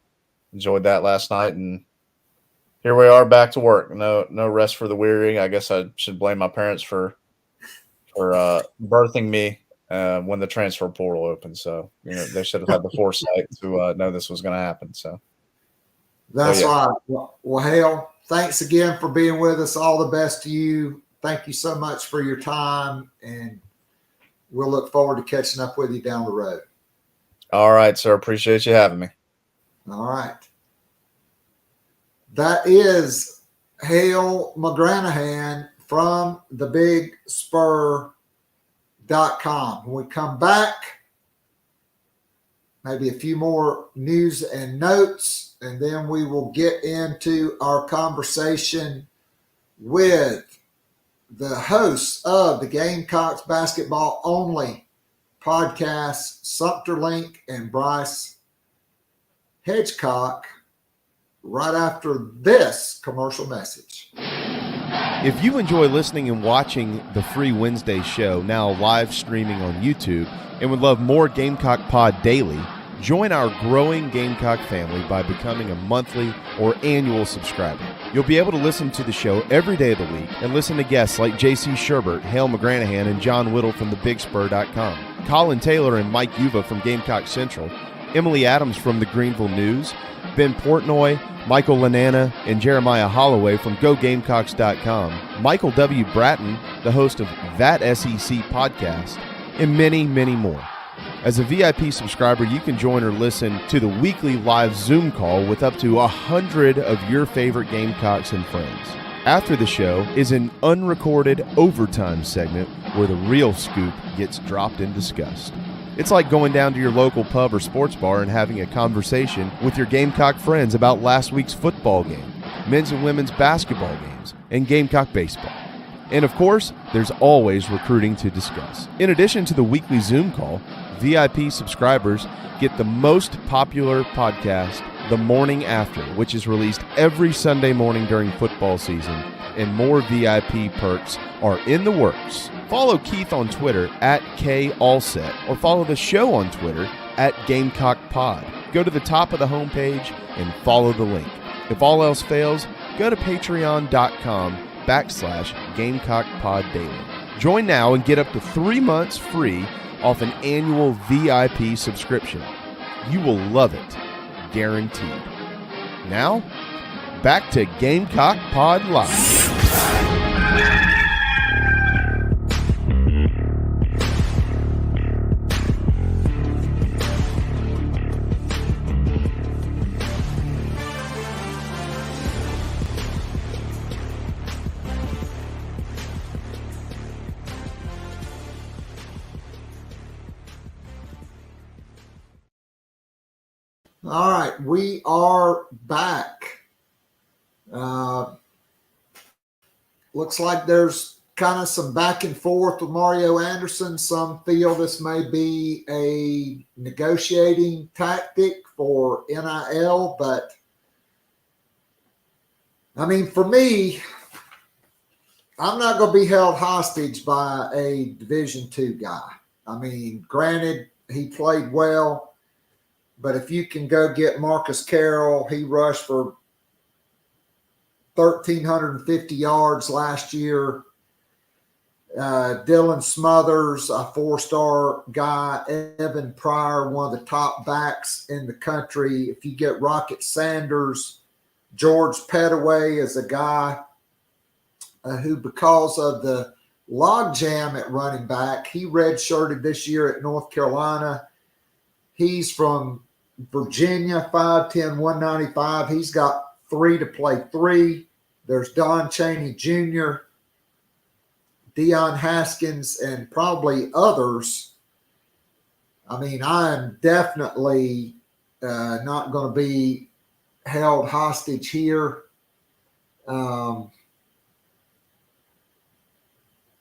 enjoyed that last night, and here we are back to work. No rest for the weary. I guess I should blame my parents for birthing me when the transfer portal opened. So they should have had the foresight to know this was going to happen. So that's right. Well, Hale, thanks again for being with us. All the best to you. Thank you so much for your time, and we'll look forward to catching up with you down the road. All right, sir. Appreciate you having me. All right. That is Hail McGranahan from thebigspur.com. When we come back, maybe a few more news and notes, and then we will get into our conversation with the hosts of the Gamecocks Basketball Only podcast, Sumter Link and Brice Hedgecock right after this commercial message. If you enjoy listening and watching the Free Wednesday show, now live streaming on YouTube, and would love more Gamecock Pod daily, join our growing Gamecock family by becoming a monthly or annual subscriber. You'll be able to listen to the show every day of the week and listen to guests like J.C. Sherbert, Hale McGranahan, and John Whittle from thebigspur.com, Colin Taylor and Mike Uva from Gamecock Central, Emily Adams from the Greenville News, Ben Portnoy, Michael Lanana, and Jeremiah Holloway from GoGamecocks.com, Michael W. Bratton, the host of That SEC podcast, and many, many more. As a VIP subscriber, you can join or listen to the weekly live Zoom call with up to 100 of your favorite Gamecocks and friends. After the show is an unrecorded overtime segment where the real scoop gets dropped and discussed. It's like going down to your local pub or sports bar and having a conversation with your Gamecock friends about last week's football game, men's and women's basketball games, and Gamecock baseball. And of course, there's always recruiting to discuss. In addition to the weekly Zoom call, VIP subscribers get the most popular podcast, The Morning After, which is released every Sunday morning during football season, and more VIP perks are in the works. Follow Keith on Twitter at KAllset, or follow the show on Twitter at Gamecock Pod. Go to the top of the homepage and follow the link. If all else fails, go to patreon.com/Gamecock Pod Daily. Join now and get up to 3 months free off an annual VIP subscription. You will love it, guaranteed. Now, back to Gamecock Pod Live. All right, we are back. Looks like there's kind of some back and forth with Mario Anderson. Some feel this may be a negotiating tactic for NIL, but I mean, for me, I'm not going to be held hostage by a Division II guy. I mean, granted, he played well. But if you can go get Marcus Carroll, he rushed for 1,350 yards last year. Dylan Smothers, a 4-star guy. Evan Pryor, one of the top backs in the country. If you get Rocket Sanders, George Pettaway is a guy who, because of the logjam at running back, he redshirted this year at North Carolina. He's from Virginia, 5'10", 195. He's got 3 to play 3. There's Don Chaney Jr., Deion Haskins, and probably others. I mean, I'm definitely not going to be held hostage here.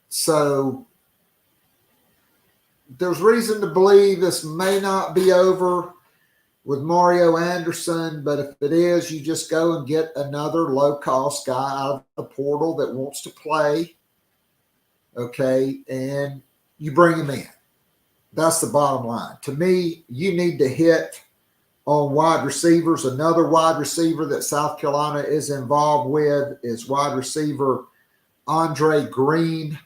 So there's reason to believe this may not be over with Mario Anderson, but if it is, you just go and get another low-cost guy out of the portal that wants to play, okay, and you bring him in. That's the bottom line. To me, you need to hit on wide receivers. Another wide receiver that South Carolina is involved with is wide receiver Andre Green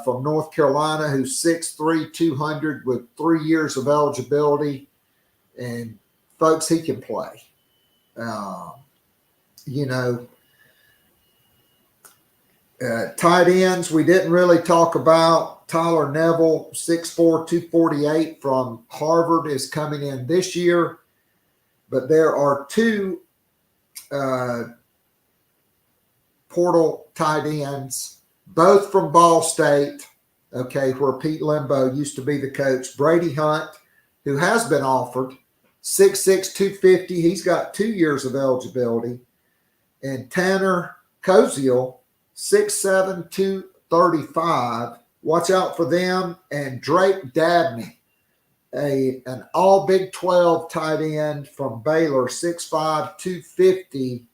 from North Carolina, who's 6'3", 200 with 3 years of eligibility. And, folks, he can play. Tight ends, we didn't really talk about. Tyler Neville, 6'4", 248 from Harvard is coming in this year. But there are 2 portal tight ends, both from Ball State, okay, where Pete Limbo used to be the coach. Brady Hunt, who has been offered, 6'6", 250. He's got 2 years of eligibility. And Tanner Koziel, 6'7", 235. Watch out for them. And Drake Dabney, an all Big 12 tight end from Baylor, 6'5", 250.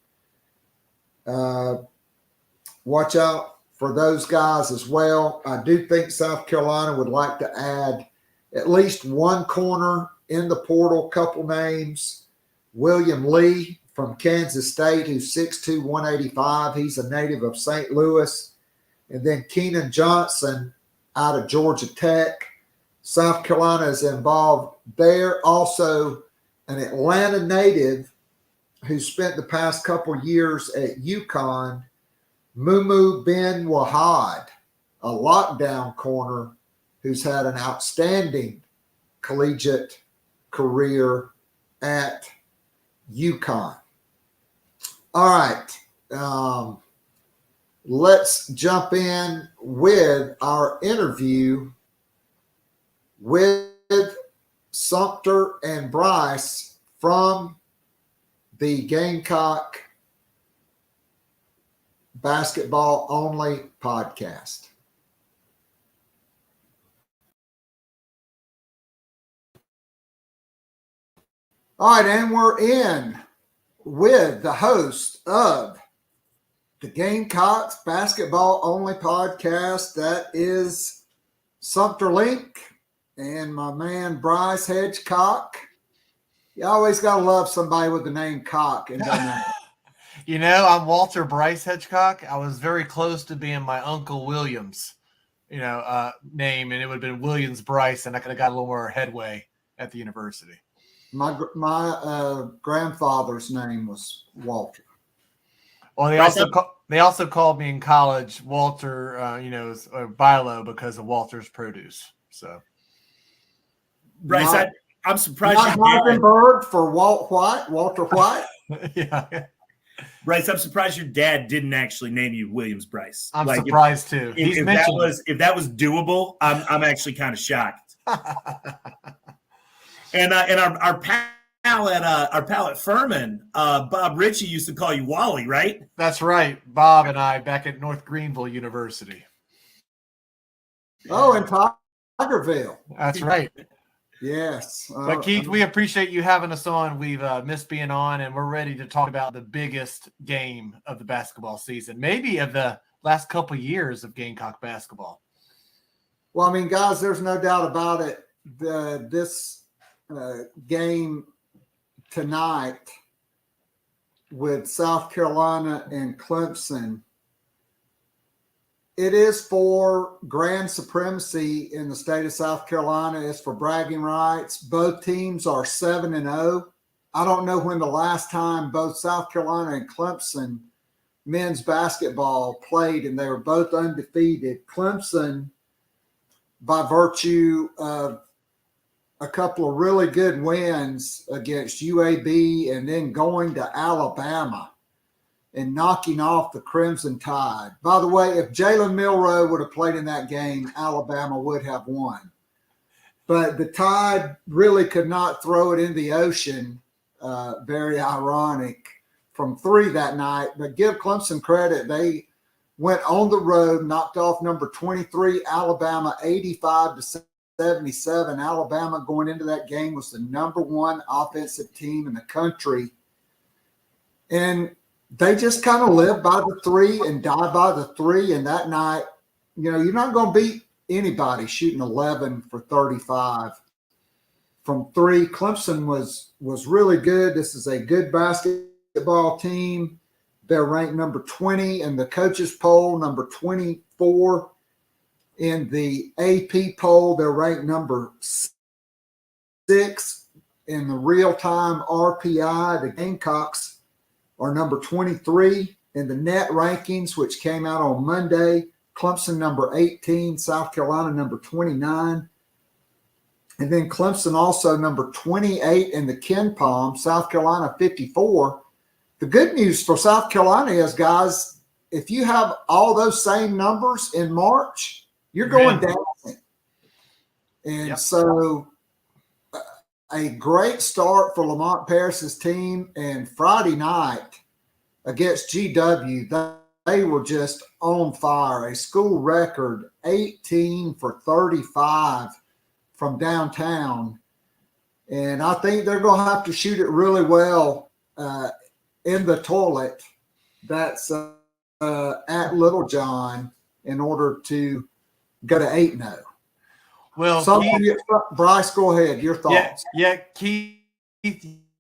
Watch out for those guys as well. I do think South Carolina would like to add at least one corner in the portal. Couple names. William Lee from Kansas State, who's 6'2", 185. He's a native of St. Louis. And then Keenan Johnson out of Georgia Tech. South Carolina is involved there. Also, an Atlanta native who spent the past couple years at UConn, Mumu Ben Wahad, a lockdown corner who's had an outstanding collegiate career at UConn. All right. Let's jump in with our interview with Sumter and Brice from the Gamecock Basketball Only podcast. All right, and we're in with the host of the Gamecocks Basketball Only podcast. That is Sumter Link and my man Brice Hedgecock. You always got to love somebody with the name Cock. And You know, I'm Walter Brice Hedgecock. I was very close to being my Uncle Williams, name, and it would have been Williams Brice, and I could have got a little more headway at the university. My grandfather's name was Walter. Well, they also called me in college Walter, Bilo because of Walter's Produce. So, Brice, I'm surprised. Not Heisenberg for Walter White. Yeah. Brice, I'm surprised your dad didn't actually name you Williams Brice. I'm surprised too. If that was doable, I'm actually kind of shocked. And our pal at Furman, Bob Ritchie used to call you Wally, right? That's right. Bob and I back at North Greenville University. Oh, in Tigerville. That's right. Yes. But Keith, we appreciate you having us on. We've missed being on, and we're ready to talk about the biggest game of the basketball season, maybe of the last couple years of Gamecock basketball. Well, I mean, guys, there's no doubt about it. This game tonight with South Carolina and Clemson, it is for grand supremacy in the state of South Carolina. It's for bragging rights. Both teams are 7-0. I don't know when the last time both South Carolina and Clemson men's basketball played, and they were both undefeated. Clemson, by virtue of a couple of really good wins against UAB and then going to Alabama and knocking off the Crimson Tide. By the way, if Jalen Milroe would have played in that game, Alabama would have won. But the Tide really could not throw it in the ocean. Very ironic from 3 that night. But give Clemson credit. They went on the road, knocked off number 23, Alabama, 85-77. Alabama going into that game was the number 1 offensive team in the country. And they just kind of live by the 3 and die by the 3. And that night, you're not going to beat anybody shooting 11 for 35 from 3. Clemson was really good. This is a good basketball team. They're ranked number 20 in the coaches poll, number 24 in the AP poll. They're ranked number 6 in the real-time RPI. The Gamecocks are number 23 in the net rankings, which came out on Monday. Clemson number 18, South Carolina number 29. And then Clemson also number 28 in the Ken Palm, South Carolina 54. The good news for South Carolina is, guys, if you have all those same numbers in March, you're going dancing. And so a great start for Lamont Paris's team. And Friday night against GW, they were just on fire. A school record 18 for 35 from downtown. And I think they're going to have to shoot it really well in the toilet that's at Little John in order to go to 8-0. Well, Brice, go ahead. Your thoughts. Yeah, Keith,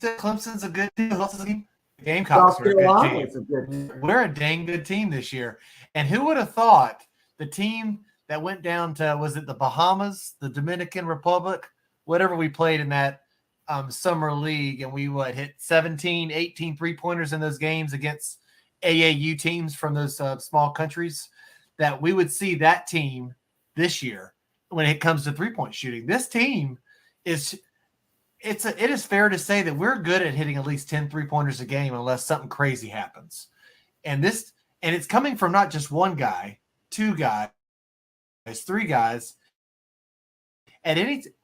Clemson's a good team. Who else is a team? Gamecocks are a good team. We're a dang good team this year. And who would have thought the team that went down to, was it the Bahamas, the Dominican Republic, whatever we played in that summer league, and we hit 17, 18 three-pointers in those games against AAU teams from those small countries, that we would see that team this year when it comes to three-point shooting. This team it is fair to say that we're good at hitting at least 10 three-pointers a game unless something crazy happens. And it's coming from not just one guy, two guys, three guys.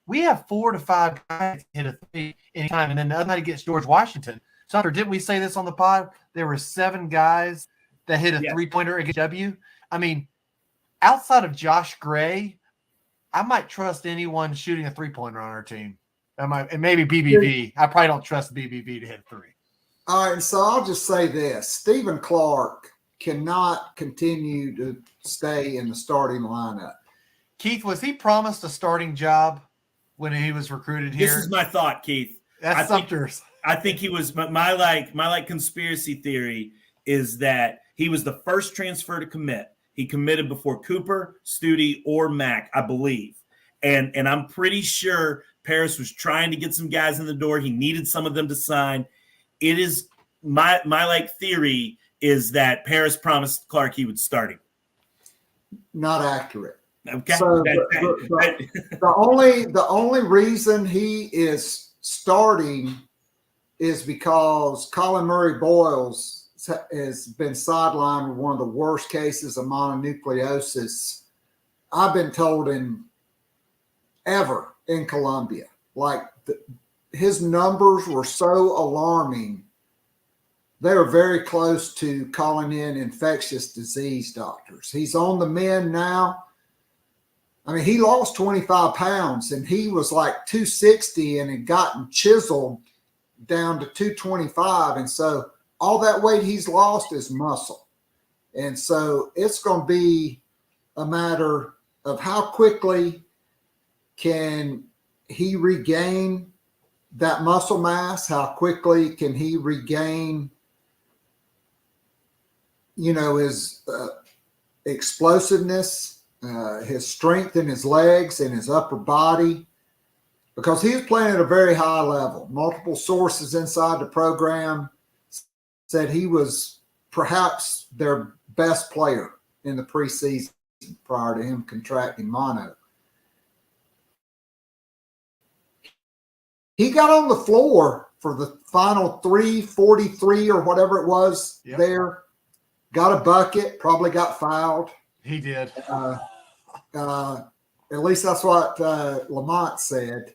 We have 4 to 5 guys hit a three anytime, and then the other night against George Washington. Sumter, didn't we say this on the pod? There were 7 guys that hit a three-pointer against W. I mean, outside of Josh Gray, I might trust anyone shooting a three-pointer on our team. And maybe BBB. I probably don't trust BBB to hit 3. All right, so I'll just say this. Stephen Clark cannot continue to stay in the starting lineup. Keith, was he promised a starting job when he was recruited here? This is my thought, Keith. That's Sumter's. I think he was. My conspiracy theory is that he was the first transfer to commit. He committed before Cooper, Studi, or Mack, I believe. And I'm pretty sure Paris was trying to get some guys in the door. He needed some of them to sign. It is my theory is that Paris promised Clark he would start him. Not accurate. Okay. So the only reason he is starting is because Colin Murray Boyles has been sidelined with one of the worst cases of mononucleosis I've been told ever in Columbia. Like his numbers were so alarming. They are very close to calling in infectious disease doctors. He's on the mend now. I mean, he lost 25 pounds and he was like 260 and had gotten chiseled down to 225. And so all that weight he's lost is muscle. And so it's going to be a matter of how quickly can he regain that muscle mass? How quickly can he regain, his explosiveness, his strength in his legs and his upper body? Because he was playing at a very high level. Multiple sources inside the program said he was perhaps their best player in the preseason prior to him contracting mono. He got on the floor for the final 3:43 or whatever it was there. Got a bucket, probably got fouled. He did. At least that's what Lamont said.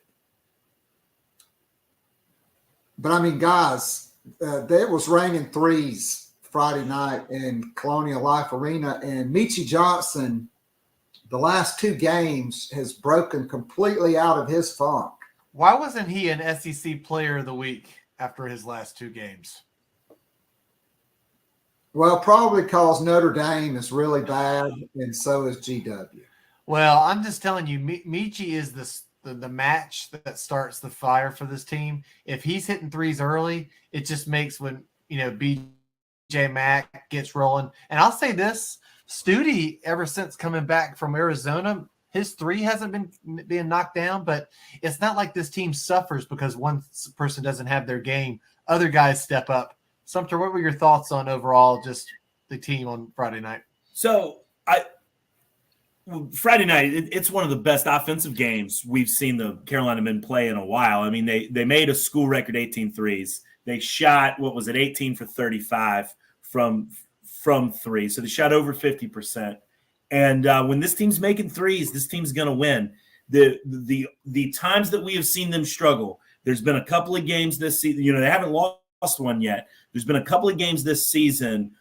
But, I mean, guys, it was raining threes Friday night in Colonial Life Arena, and Meechie Johnson, the last 2 games, has broken completely out of his funk. Why wasn't he an SEC Player of the Week after his last 2 games? Well, probably because Notre Dame is really bad, and so is GW. Well, I'm just telling you, Meechie is the match that starts the fire for this team. If he's hitting threes early, it just makes when BJ Mack gets rolling. And I'll say this, Studi, ever since coming back from Arizona, his 3 hasn't been being knocked down, but it's not like this team suffers because one person doesn't have their game. Other guys step up. Sumter, what were your thoughts on overall just the team on Friday night? So Friday night, it's one of the best offensive games we've seen the Carolina men play in a while. I mean, they made a school record 18 threes. They shot, 18 for 35 from 3. So they shot over 50%. And when this team's making threes, this team's going to win. The times that we have seen them struggle, there's been a couple of games this season. They haven't lost one yet. There's been a couple of games this season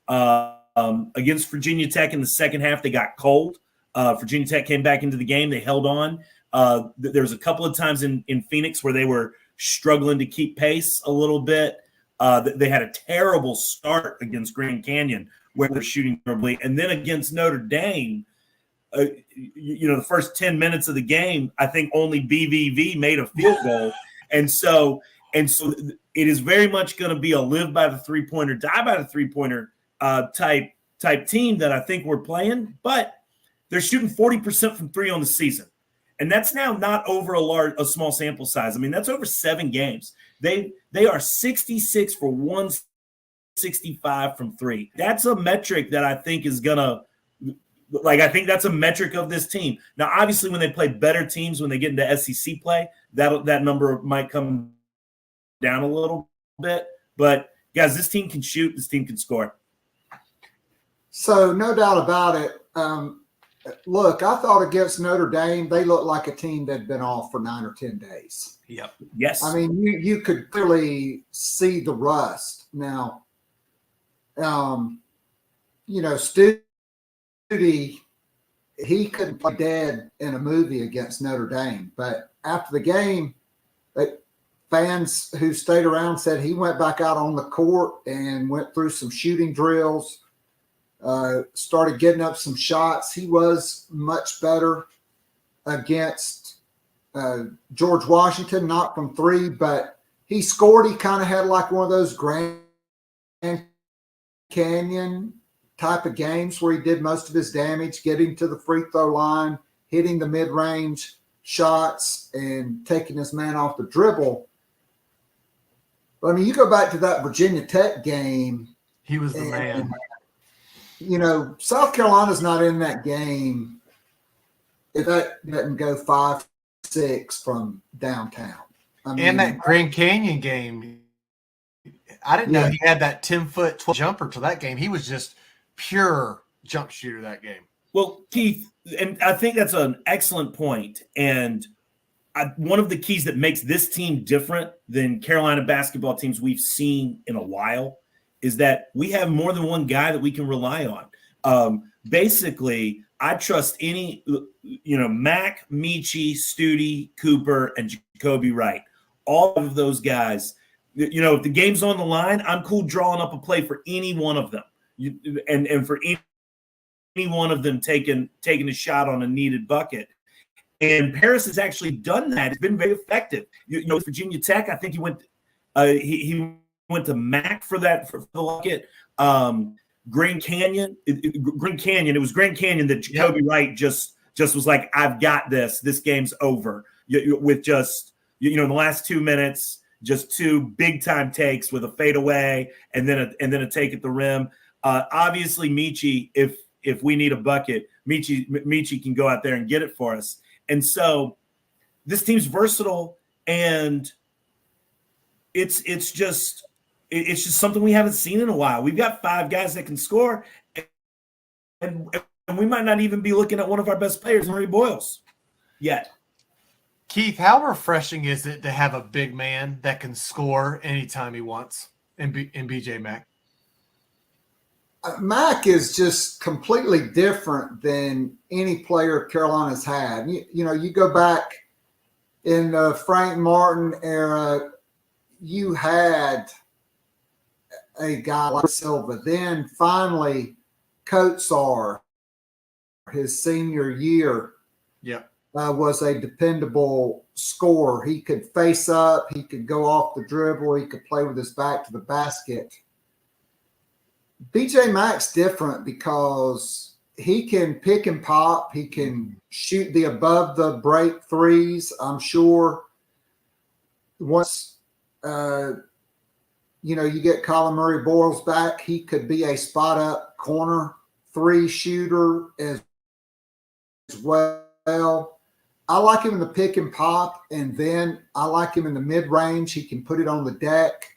against Virginia Tech in the second half. They got cold. Virginia Tech came back into the game. They held on. There was a couple of times in Phoenix where they were struggling to keep pace a little bit. They had a terrible start against Grand Canyon where they're shooting terribly. And then against Notre Dame, the first 10 minutes of the game, I think only BVV made a field goal. And so it is very much going to be a live by the three-pointer, die by the three-pointer type team that I think we're playing. But they're shooting 40% from three on the season. And that's now not over a small sample size. I mean, that's over 7 games. They are 66 for 165 from three. That's a metric that I think is going to – I think that's a metric of this team. Now, obviously, when they play better teams, when they get into SEC play, that number might come down a little bit. But, guys, this team can shoot. This team can score. So, no doubt about it. Look, I thought against Notre Dame, they looked like a team that had been off for 9 or 10 days. Yep. Yes. I mean, you could clearly see the rust. Now, Studi, he couldn't play dead in a movie against Notre Dame. But after the game, fans who stayed around said he went back out on the court and went through some shooting drills. Started getting up some shots. He was much better against George Washington, not from three, but he scored. He kind of had like one of those Grand Canyon type of games where he did most of his damage, getting to the free throw line, hitting the mid-range shots, and taking his man off the dribble. But, I mean, you go back to that Virginia Tech game. He was the man. South Carolina's not in that game if that doesn't go 5-6 from downtown. And that Grand Canyon game, I didn't know he had that 10-foot 12 jumper to that game. He was just pure jump shooter that game. Well, Keith, and I think that's an excellent point. And one of the keys that makes this team different than Carolina basketball teams we've seen in a while is that we have more than one guy that we can rely on. Basically, I trust any, Mac, Michi, Studi, Cooper, and Jacoby Wright. All of those guys, if the game's on the line, I'm cool drawing up a play for any one of them. And for any one of them taking a shot on a needed bucket. And Paris has actually done that. It's been very effective. Virginia Tech, I think he went to Mac for that for the bucket. Grand Canyon. It was Grand Canyon that Jacoby Wright just was like, I've got this. This game's over. With just in the last 2 minutes, just 2 big time takes with a fadeaway and then a take at the rim. Obviously, Michi, if we need a bucket, Michi can go out there and get it for us. And so this team's versatile, and it's just something we haven't seen in a while. We've got 5 guys that can score, and we might not even be looking at one of our best players, Murray Boyles, yet. Keith, how refreshing is it to have a big man that can score anytime he wants in BJ Mack? Mack is just completely different than any player Carolina's had. You go back in the Frank Martin era, you had a guy like Silva. Then finally, Kotsar, his senior year, was a dependable scorer. He could face up. He could go off the dribble. He could play with his back to the basket. BJ Mack's different because he can pick and pop. He can shoot the above the break threes. I'm sure once you get Colin Murray Boyles back, he could be a spot up corner 3 shooter as well. I like him in the pick and pop, and then I like him in the mid range. He can put it on the deck.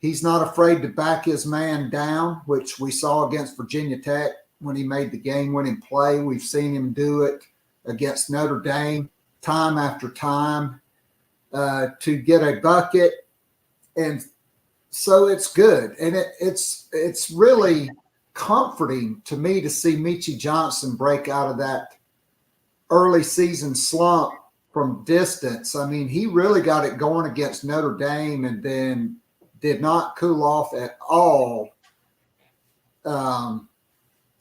He's not afraid to back his man down, which we saw against Virginia Tech when he made the game-winning play. We've seen him do it against Notre Dame time after time to get a bucket. And so it's good. And it's really comforting to me to see Michi Johnson break out of that early season slump from distance. I mean, he really got it going against Notre Dame and then did not cool off at all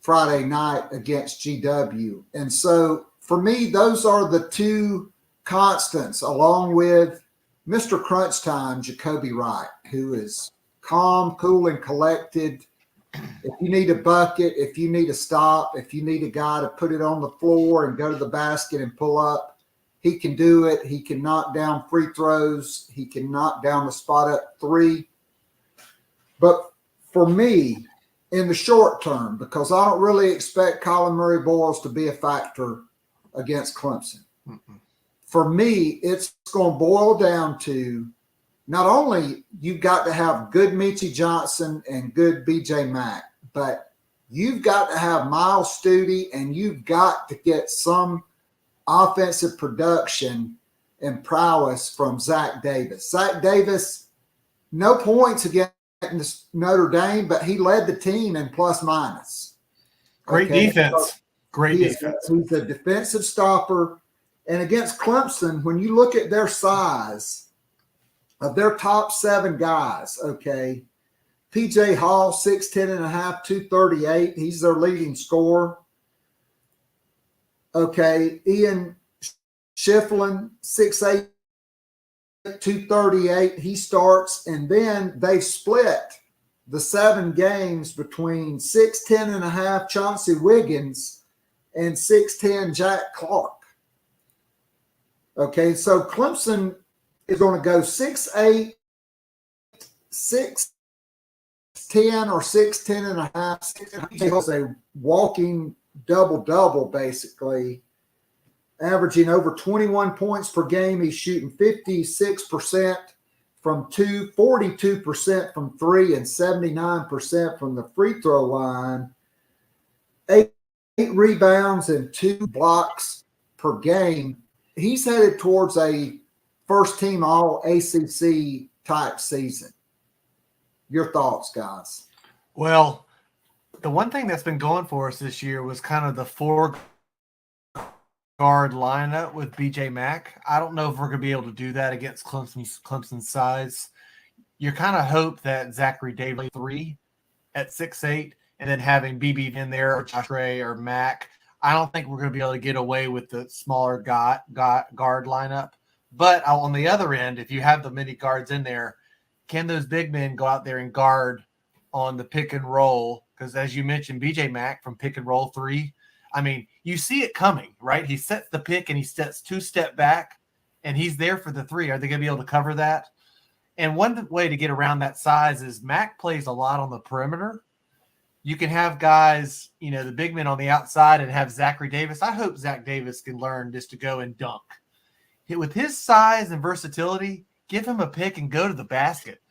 Friday night against GW. And so for me, those are the two constants, along with Mr. Crunch Time, Jacoby Wright, who is calm, cool, and collected. If you need a bucket, if you need a stop, if you need a guy to put it on the floor and go to the basket and pull up, he can do it. He can knock down free throws. He can knock down the spot up three. But for me, in the short term, because I don't really expect Colin Murray-Boyles to be a factor against Clemson. For me, it's going to boil down to not only you've got to have good Meechie Johnson and good BJ Mack, but you've got to have Miles Studi and you've got to get some offensive production and prowess from Zach Davis. Zach Davis, no points against Notre Dame, but he led the team in plus minus. Great defense. Great defense. He's a defensive stopper. And against Clemson, when you look at their size of their top 7 guys, okay, PJ Hall, 6'10 and a half, 238. He's their leading scorer. Okay, Ian Schifflin, 6'8", 238. He starts, and then they split the 7 games between 6'10 and a half Chauncey Wiggins and 6'10 Jack Clark. Okay, so Clemson is going to go 6'8", 6'10 or 6'10 and a half. It's a walking double-double, basically, averaging over 21 points per game. He's shooting 56% from 2, 42% from 3, and 79% from the free throw line. 8 rebounds and 2 blocks per game. He's headed towards a first-team All-ACC type season. Your thoughts, guys? Well, the one thing that's been going for us this year was kind of the 4-guard lineup with BJ Mack. I don't know if we're going to be able to do that against Clemson's size. You kind of hope that Zachary Davis 3 at 6'8", and then having BB in there or Josh Ray or Mack. I don't think we're going to be able to get away with the smaller guard lineup. But on the other end, if you have the many guards in there, can those big men go out there and guard on the pick and roll? Because as you mentioned, BJ Mack from pick and roll 3, I mean, you see it coming, right? He sets the pick and he steps 2-step back, and he's there for the 3. Are they going to be able to cover that? And one way to get around that size is Mack plays a lot on the perimeter. You can have guys, the big men on the outside and have Zachary Davis. I hope Zach Davis can learn just to go and dunk. With his size and versatility, give him a pick and go to the basket.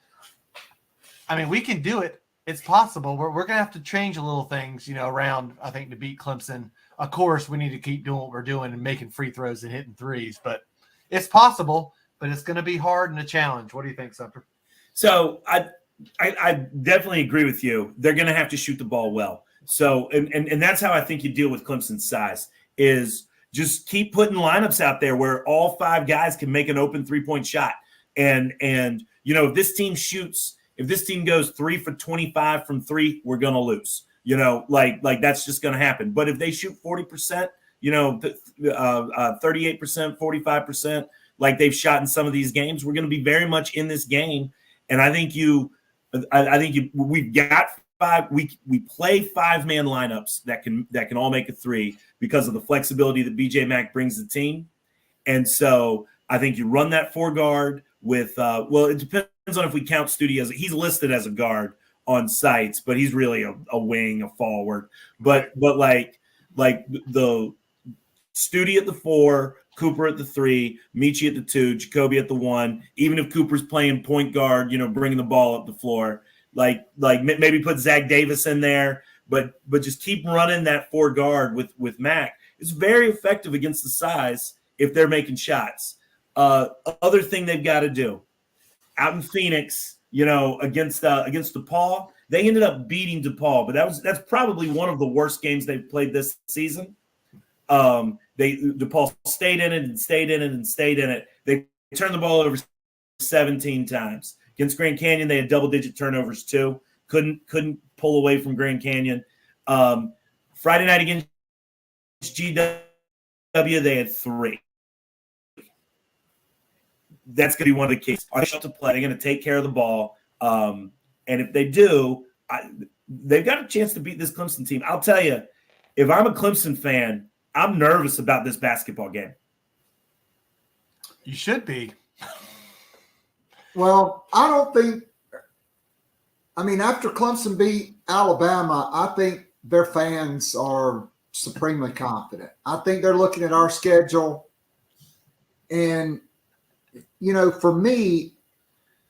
I mean, we can do it. It's possible. We're going to have to change a little things, around, I think, to beat Clemson. Of course, we need to keep doing what we're doing and making free throws and hitting threes. But it's possible, but it's going to be hard and a challenge. What do you think, Sumter? So I definitely agree with you. They're going to have to shoot the ball well. So, and that's how I think you deal with Clemson's size is just keep putting lineups out there where all 5 guys can make an open 3-point shot. And if this team goes 3 for 25 from 3, we're going to lose, like that's just going to happen. But if they shoot 40%, 38%, 45%, like they've shot in some of these games, we're going to be very much in this game. And I think we've got 5. We play 5-man lineups that can all make a 3 because of the flexibility that BJ Mack brings the team. And so I think you run that 4-guard with it depends on if we count Studi as he's listed as a guard on sites, but he's really a wing, a forward. But like the Studi at the 4, Cooper at the 3, Meechie at the 2, Jacoby at the 1. Even if Cooper's playing point guard, bringing the ball up the floor, like maybe put Zach Davis in there, but just keep running that 4-guard with Mack. It's very effective against the size if they're making shots. Other thing they've got to do out in Phoenix, against DePaul, they ended up beating DePaul, but that's probably one of the worst games they've played this season. DePaul stayed in it and stayed in it and stayed in it. They turned the ball over 17 times. Against Grand Canyon, they had double-digit turnovers too. Couldn't pull away from Grand Canyon. Friday night against GW, they had 3. That's going to be one of the keys. Are they to play? They're going to take care of the ball. And if they do, they've got a chance to beat this Clemson team. I'll tell you, if I'm a Clemson fan, I'm nervous about this basketball game. You should be. Well, I don't think – I mean, after Clemson beat Alabama, I think their fans are supremely confident. I think they're looking at our schedule. And, you know, for me,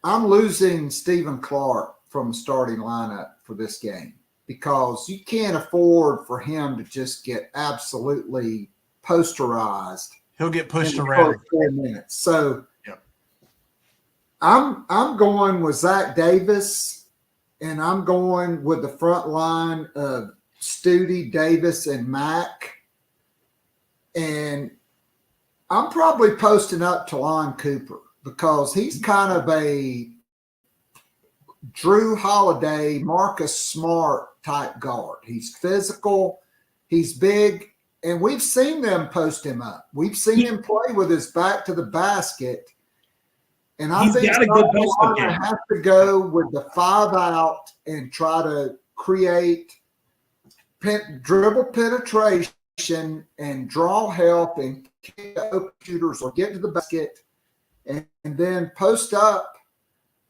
I'm losing Stephen Clark from the starting lineup for this game because you can't afford for him to just get absolutely posterized. He'll get pushed around. 4 minutes. So I'm going with Zach Davis, and I'm going with the front line of Studi, Davis, and Mack. And I'm probably posting up Talon Cooper because he's kind of a Drew Holiday, Marcus Smart type guard. He's physical, he's big, and we've seen them post him up. We've seen him play with his back to the basket. And I think Carolina has to go with the 5 out and try to create dribble penetration and draw help and kick open shooters or get to the basket and then post up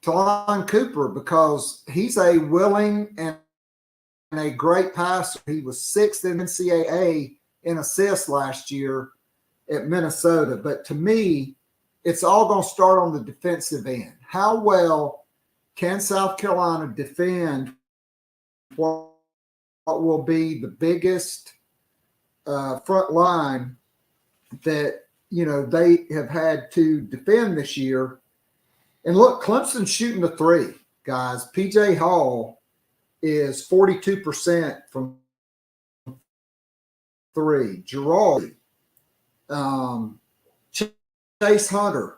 Talon Cooper because he's a willing and a great passer. He was 6th in NCAA in assists last year at Minnesota. But to me, it's all going to start on the defensive end. How well can South Carolina defend what will be the biggest front line that, you know, they have had to defend this year? And look, Clemson's shooting the 3, guys. PJ Hall is 42% from 3. Gerard, Chase Hunter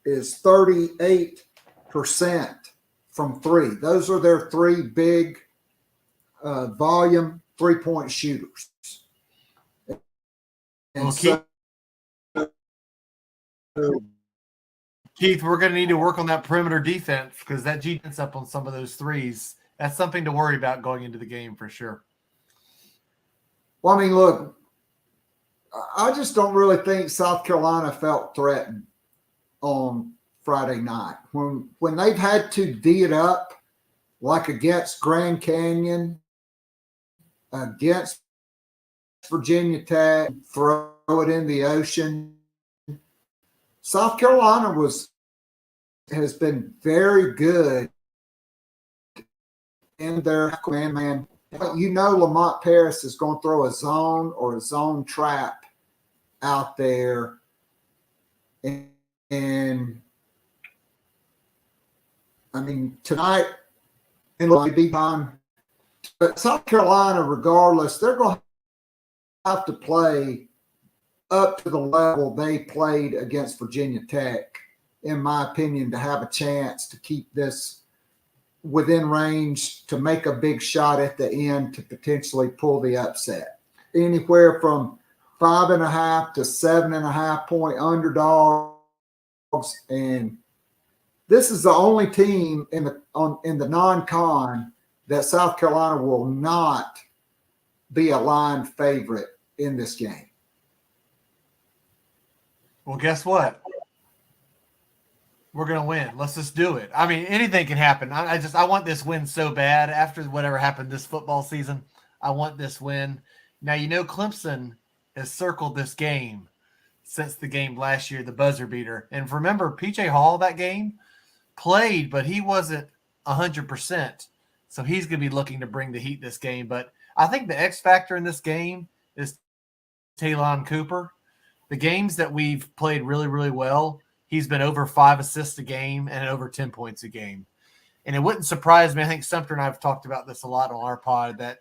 is 38% from 3. Those are their 3 big volume 3-point shooters. And Keith, we're going to need to work on that perimeter defense because that defense up on some of those threes. That's something to worry about going into the game for sure. Well, I mean, look, I just don't really think South Carolina felt threatened on Friday night. When they've had to D it up, like against Grand Canyon, against Virginia Tech, throw it in the ocean. South Carolina has been very good in their man. You know, Lamont Paris is going to throw a zone or a zone trap out there, and I mean tonight it'll be fine. But South Carolina, regardless, they're going to have to play up to the level they played against Virginia Tech, in my opinion, to have a chance to keep this within range to make a big shot at the end to potentially pull the upset. Anywhere from 5.5 to 7.5 point underdogs, and this is the only team in the non-con that South Carolina will not be a line favorite in this game. Well, guess what? We're going to win. Let's just do it. I mean, anything can happen. I want this win so bad after whatever happened this football season. I want this win. Now, you know, Clemson has circled this game since the game last year, the buzzer beater. And remember, PJ Hall that game played, but he wasn't 100%. So he's going to be looking to bring the heat this game. But I think the X factor in this game is Talon Cooper. The games that we've played really, really well, he's been over 5 assists a game and over 10 points a game. And it wouldn't surprise me. I think Sumter and I have talked about this a lot on our pod, that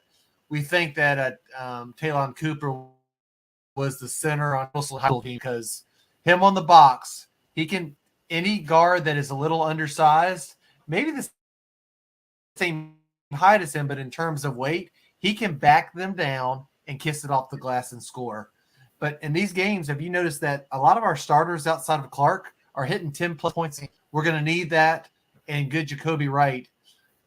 we think that Talon Cooper was the center on Coastal High School team because him on the box, he can any guard that is a little undersized, maybe the same height as him, but in terms of weight, he can back them down and kiss it off the glass and score. But in these games, have you noticed that a lot of our starters outside of Clark are hitting 10-plus points? We're going to need that and good Jacoby Wright.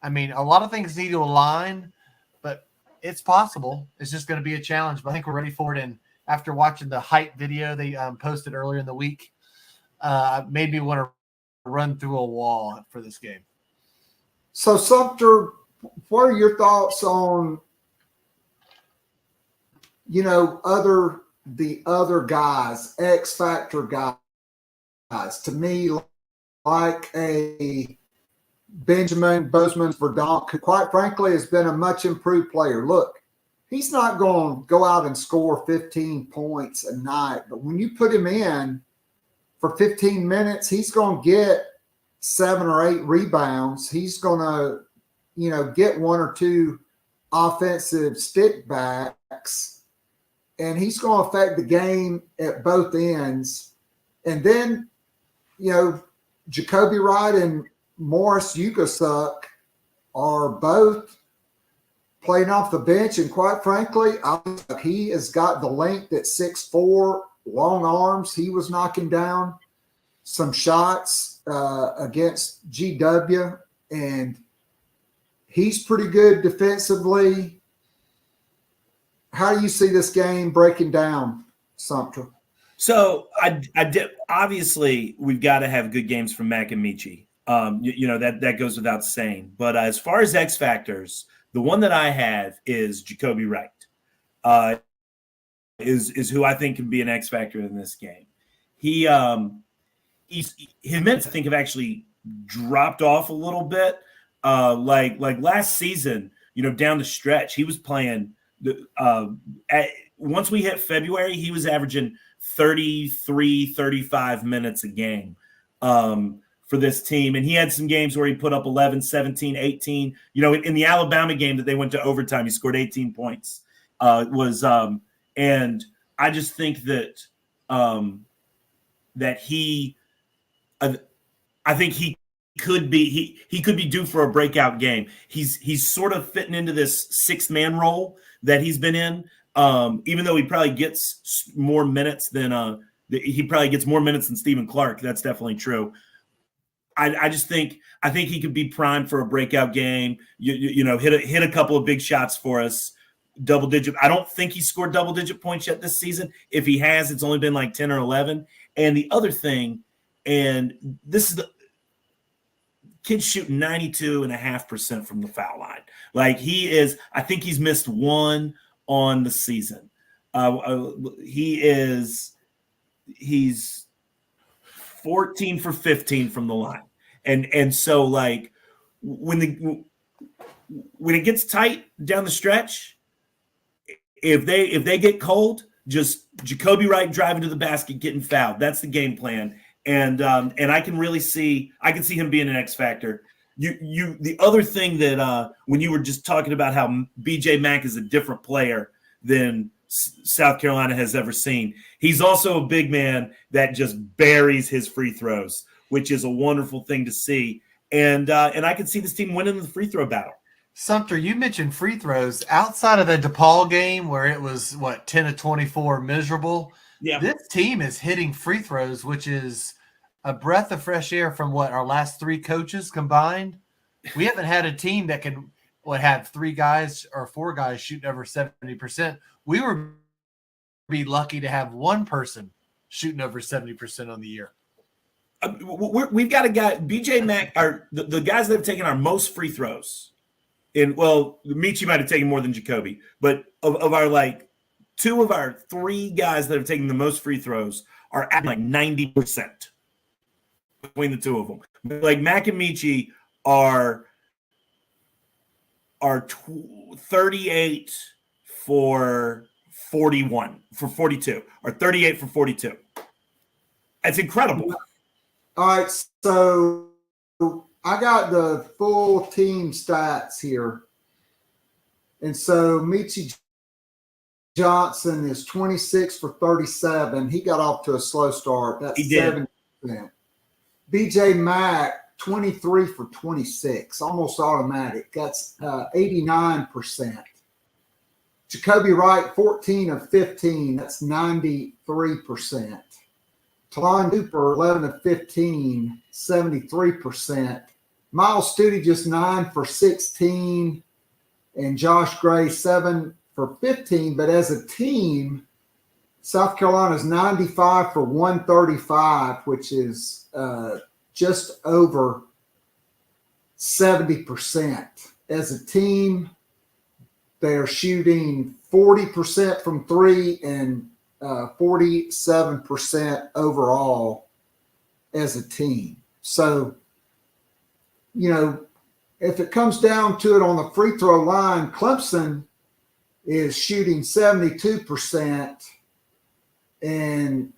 I mean, a lot of things need to align, but it's possible. It's just going to be a challenge. But I think we're ready for it. And after watching the hype video they posted earlier in the week, made me want to run through a wall for this game. So, Sumter, what are your thoughts on, the other guys, X Factor guys? To me, like a Benjamin Bozeman-Verdonk, who quite frankly has been a much improved player. Look, he's not going to go out and score 15 points a night, but when you put him in for 15 minutes, he's going to get 7 or 8 rebounds. He's going to, get 1 or 2 offensive stick backs, and he's going to affect the game at both ends. And then, Jacoby Wright and Morris Ugasuk are both playing off the bench, and quite frankly, he has got the length at 6'4", long arms. He was knocking down some shots against GW, and he's pretty good defensively. How do you see this game breaking down, Sumter? So I did. Obviously, we've got to have good games from Mac and Michi. That goes without saying. But as far as X factors, the one that I have is Jacoby Wright. Is who I think can be an X factor in this game. His minutes I think have actually dropped off a little bit. Like last season, down the stretch, he was playing. Once we hit February, he was averaging 33, 35 minutes a game for this team. And he had some games where he put up 11, 17, 18. In the Alabama game that they went to overtime, he scored 18 points. And I just think that I think he could be due for a breakout game. He's sort of fitting into this sixth man role that he's been in. Even though he probably gets more minutes than Stephen Clark. That's definitely true. I think he could be primed for a breakout game. Hit a couple of big shots for us. Double digit. I don't think he scored double digit points yet this season. If he has, it's only been like 10 or 11. And the other thing, and this is the kid's shooting 92.5% from the foul line. Like I think he's missed one on the season. He's 14 for 15 from the line. And so like when it gets tight down the stretch, if they get cold, just Jacoby Wright driving to the basket, getting fouled. That's the game plan. And I can see him being an X factor. The other thing that when you were just talking about how BJ Mack is a different player than South Carolina has ever seen, he's also a big man that just buries his free throws, which is a wonderful thing to see. And I can see this team winning the free throw battle. Sumter, you mentioned free throws. Outside of the DePaul game where it was, 10 to 24 miserable, yeah. This team is hitting free throws, which is a breath of fresh air from our last 3 coaches combined. We haven't had a team that can have 3 guys or 4 guys shooting over 70%. We would be lucky to have one person shooting over 70% on the year. We've got a guy, BJ Mack, are the guys that have taken our most free throws. Michi might have taken more than Jacoby, but of our 2 of our 3 guys that have taken the most free throws are at 90% between the 2 of them. Mac and Michi are 38 for 41 for 42 or 38 for 42. That's incredible. All right, so I got the full team stats here. And so Michi Johnson is 26 for 37. He got off to a slow start. That's 70%. BJ Mack, 23 for 26, almost automatic. That's 89%. Jacoby Wright, 14 of 15. That's 93%. Talon Cooper, 11 of 15, 73%. Miles Studi, just 9 for 16. And Josh Gray, 7 for 15. But as a team, South Carolina's 95 for 135, which is just over 70%. As a team, they're shooting 40% from three and 47% overall as a team. So, if it comes down to it on the free throw line, Clemson is shooting 72%, and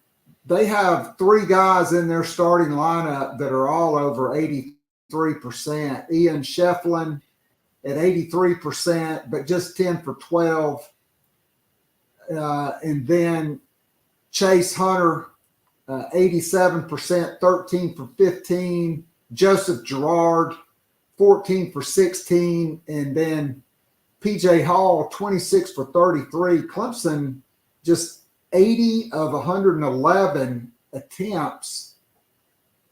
they have three guys in their starting lineup that are all over 83%. Ian Shefflin at 83%, but just 10 for 12. And then Chase Hunter, 87%, 13 for 15. Joseph Girard, 14 for 16. And then PJ Hall, 26 for 33. Clemson, just 80 of 111 attempts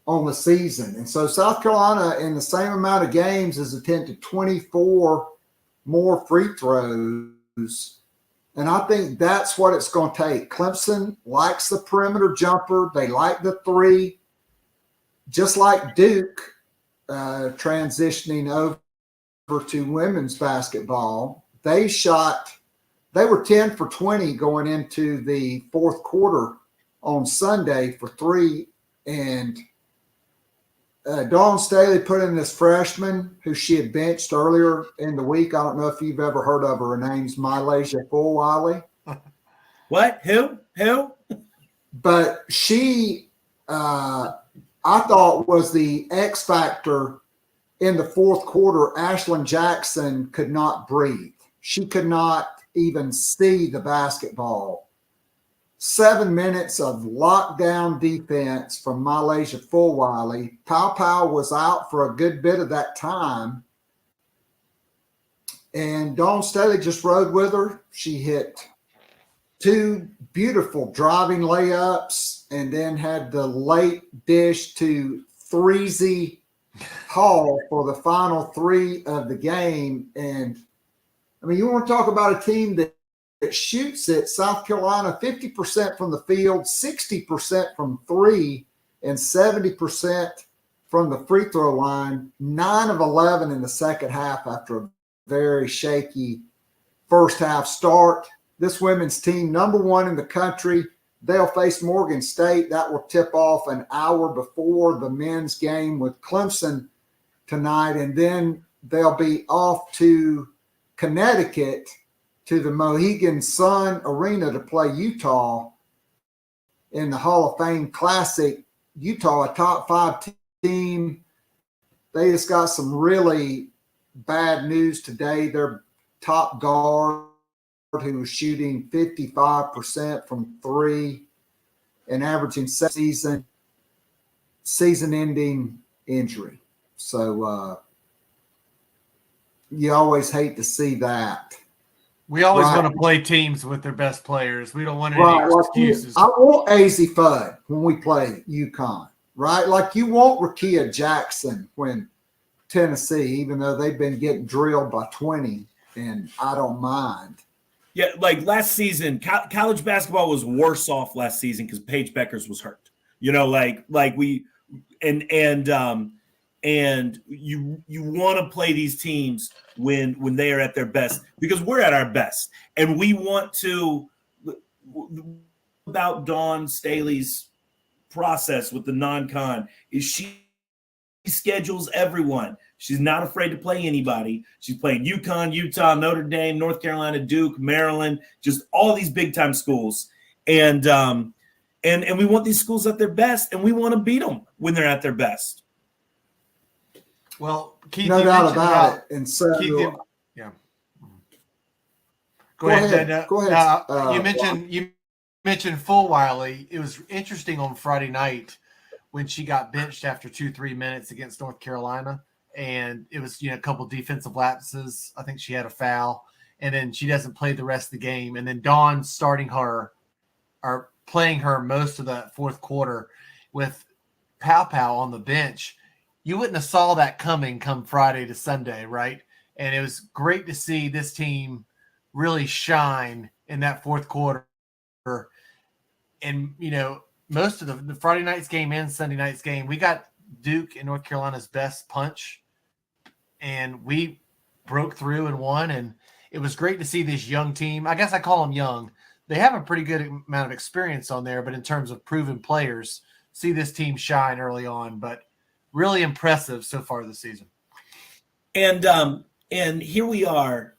on the season. And so South Carolina, in the same amount of games, has attempted 24 more free throws. And I think that's what it's going to take. Clemson likes the perimeter jumper. They like the three. Just like Duke transitioning over to women's basketball, they were 10 for 20 going into the fourth quarter on Sunday for three. And Dawn Staley put in this freshman who she had benched earlier in the week. I don't know if you've ever heard of her. Her name's Mylasia Fulwiley. What? Who? But she, I thought, was the X factor in the fourth quarter. Ashlyn Jackson could not breathe. She could not even see the basketball. 7 minutes of lockdown defense from Mylasia Fulwiley. Pow was out for a good bit of that time. And Dawn Staley just rode with her. She hit two beautiful driving layups and then had the late dish to Threezy Hall for the final three of the game. And, you want to talk about a team that shoots it. South Carolina, 50% from the field, 60% from three, and 70% from the free throw line. 9 of 11 in the second half after a very shaky first half start. This women's team, number one in the country. They'll face Morgan State. That will tip off an hour before the men's game with Clemson tonight. And then they'll be off to Connecticut to the Mohegan Sun Arena to play Utah in the Hall of Fame Classic. Utah, a top 5 team. They just got some really bad news today. Their top guard, who was shooting 55% from three and averaging season-ending injury. So you always hate to see that. We always want to play teams with their best players. We don't want any excuses. I want AZ Fudd when we play UConn, right? Like you want Rakia Jackson when Tennessee, even though they've been getting drilled by 20, and I don't mind. Yeah, like last season, college basketball was worse off last season because Paige Beckers was hurt. And you want to play these teams when they are at their best because we're at our best, and we want to. About Dawn Staley's process with the non-con is she schedules everyone. She's not afraid to play anybody. She's playing UConn, Utah, Notre Dame, North Carolina, Duke, Maryland, just all these big-time schools. And we want these schools at their best, and we want to beat them when they're at their best. Well, Keith, no doubt about it. And so, Go ahead. Go ahead. You mentioned Fulwiley. It was interesting on Friday night when she got benched after 2-3 minutes against North Carolina, and it was a couple defensive lapses. I think she had a foul, and then she doesn't play the rest of the game. And then Dawn starting her or playing her most of the fourth quarter with Pow on the bench. You wouldn't have saw that coming come Friday to Sunday, right? And it was great to see this team really shine in that fourth quarter. And, most of the Friday night's game and Sunday night's game, we got Duke and North Carolina's best punch, and we broke through and won. And it was great to see this young team. I guess I call them young. They have a pretty good amount of experience on there, but in terms of proven players, see this team shine early on. But really impressive so far this season. And here we are,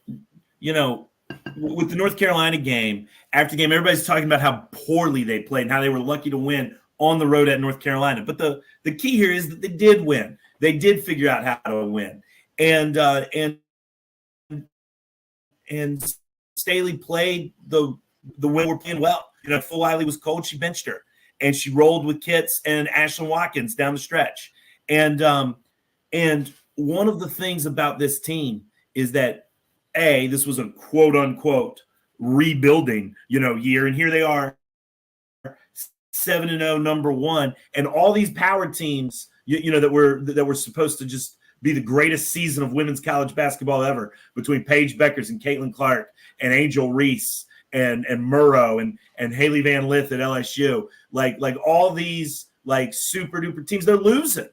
with the North Carolina game. After the game, everybody's talking about how poorly they played and how they were lucky to win on the road at North Carolina. But the key here is that they did win. They did figure out how to win. And Staley played the way we're playing well. Fulwiley was cold. She benched her. And she rolled with Kitts and Ashlyn Watkins down the stretch. And one of the things about this team is that, this was a quote-unquote rebuilding, year. And here they are, 7-0, number one. And all these power teams, that were supposed to just be the greatest season of women's college basketball ever, between Paige Beckers and Caitlin Clark and Angel Reese and Murrow and Haley Van Lith at LSU. Like all these super duper teams, they're losing.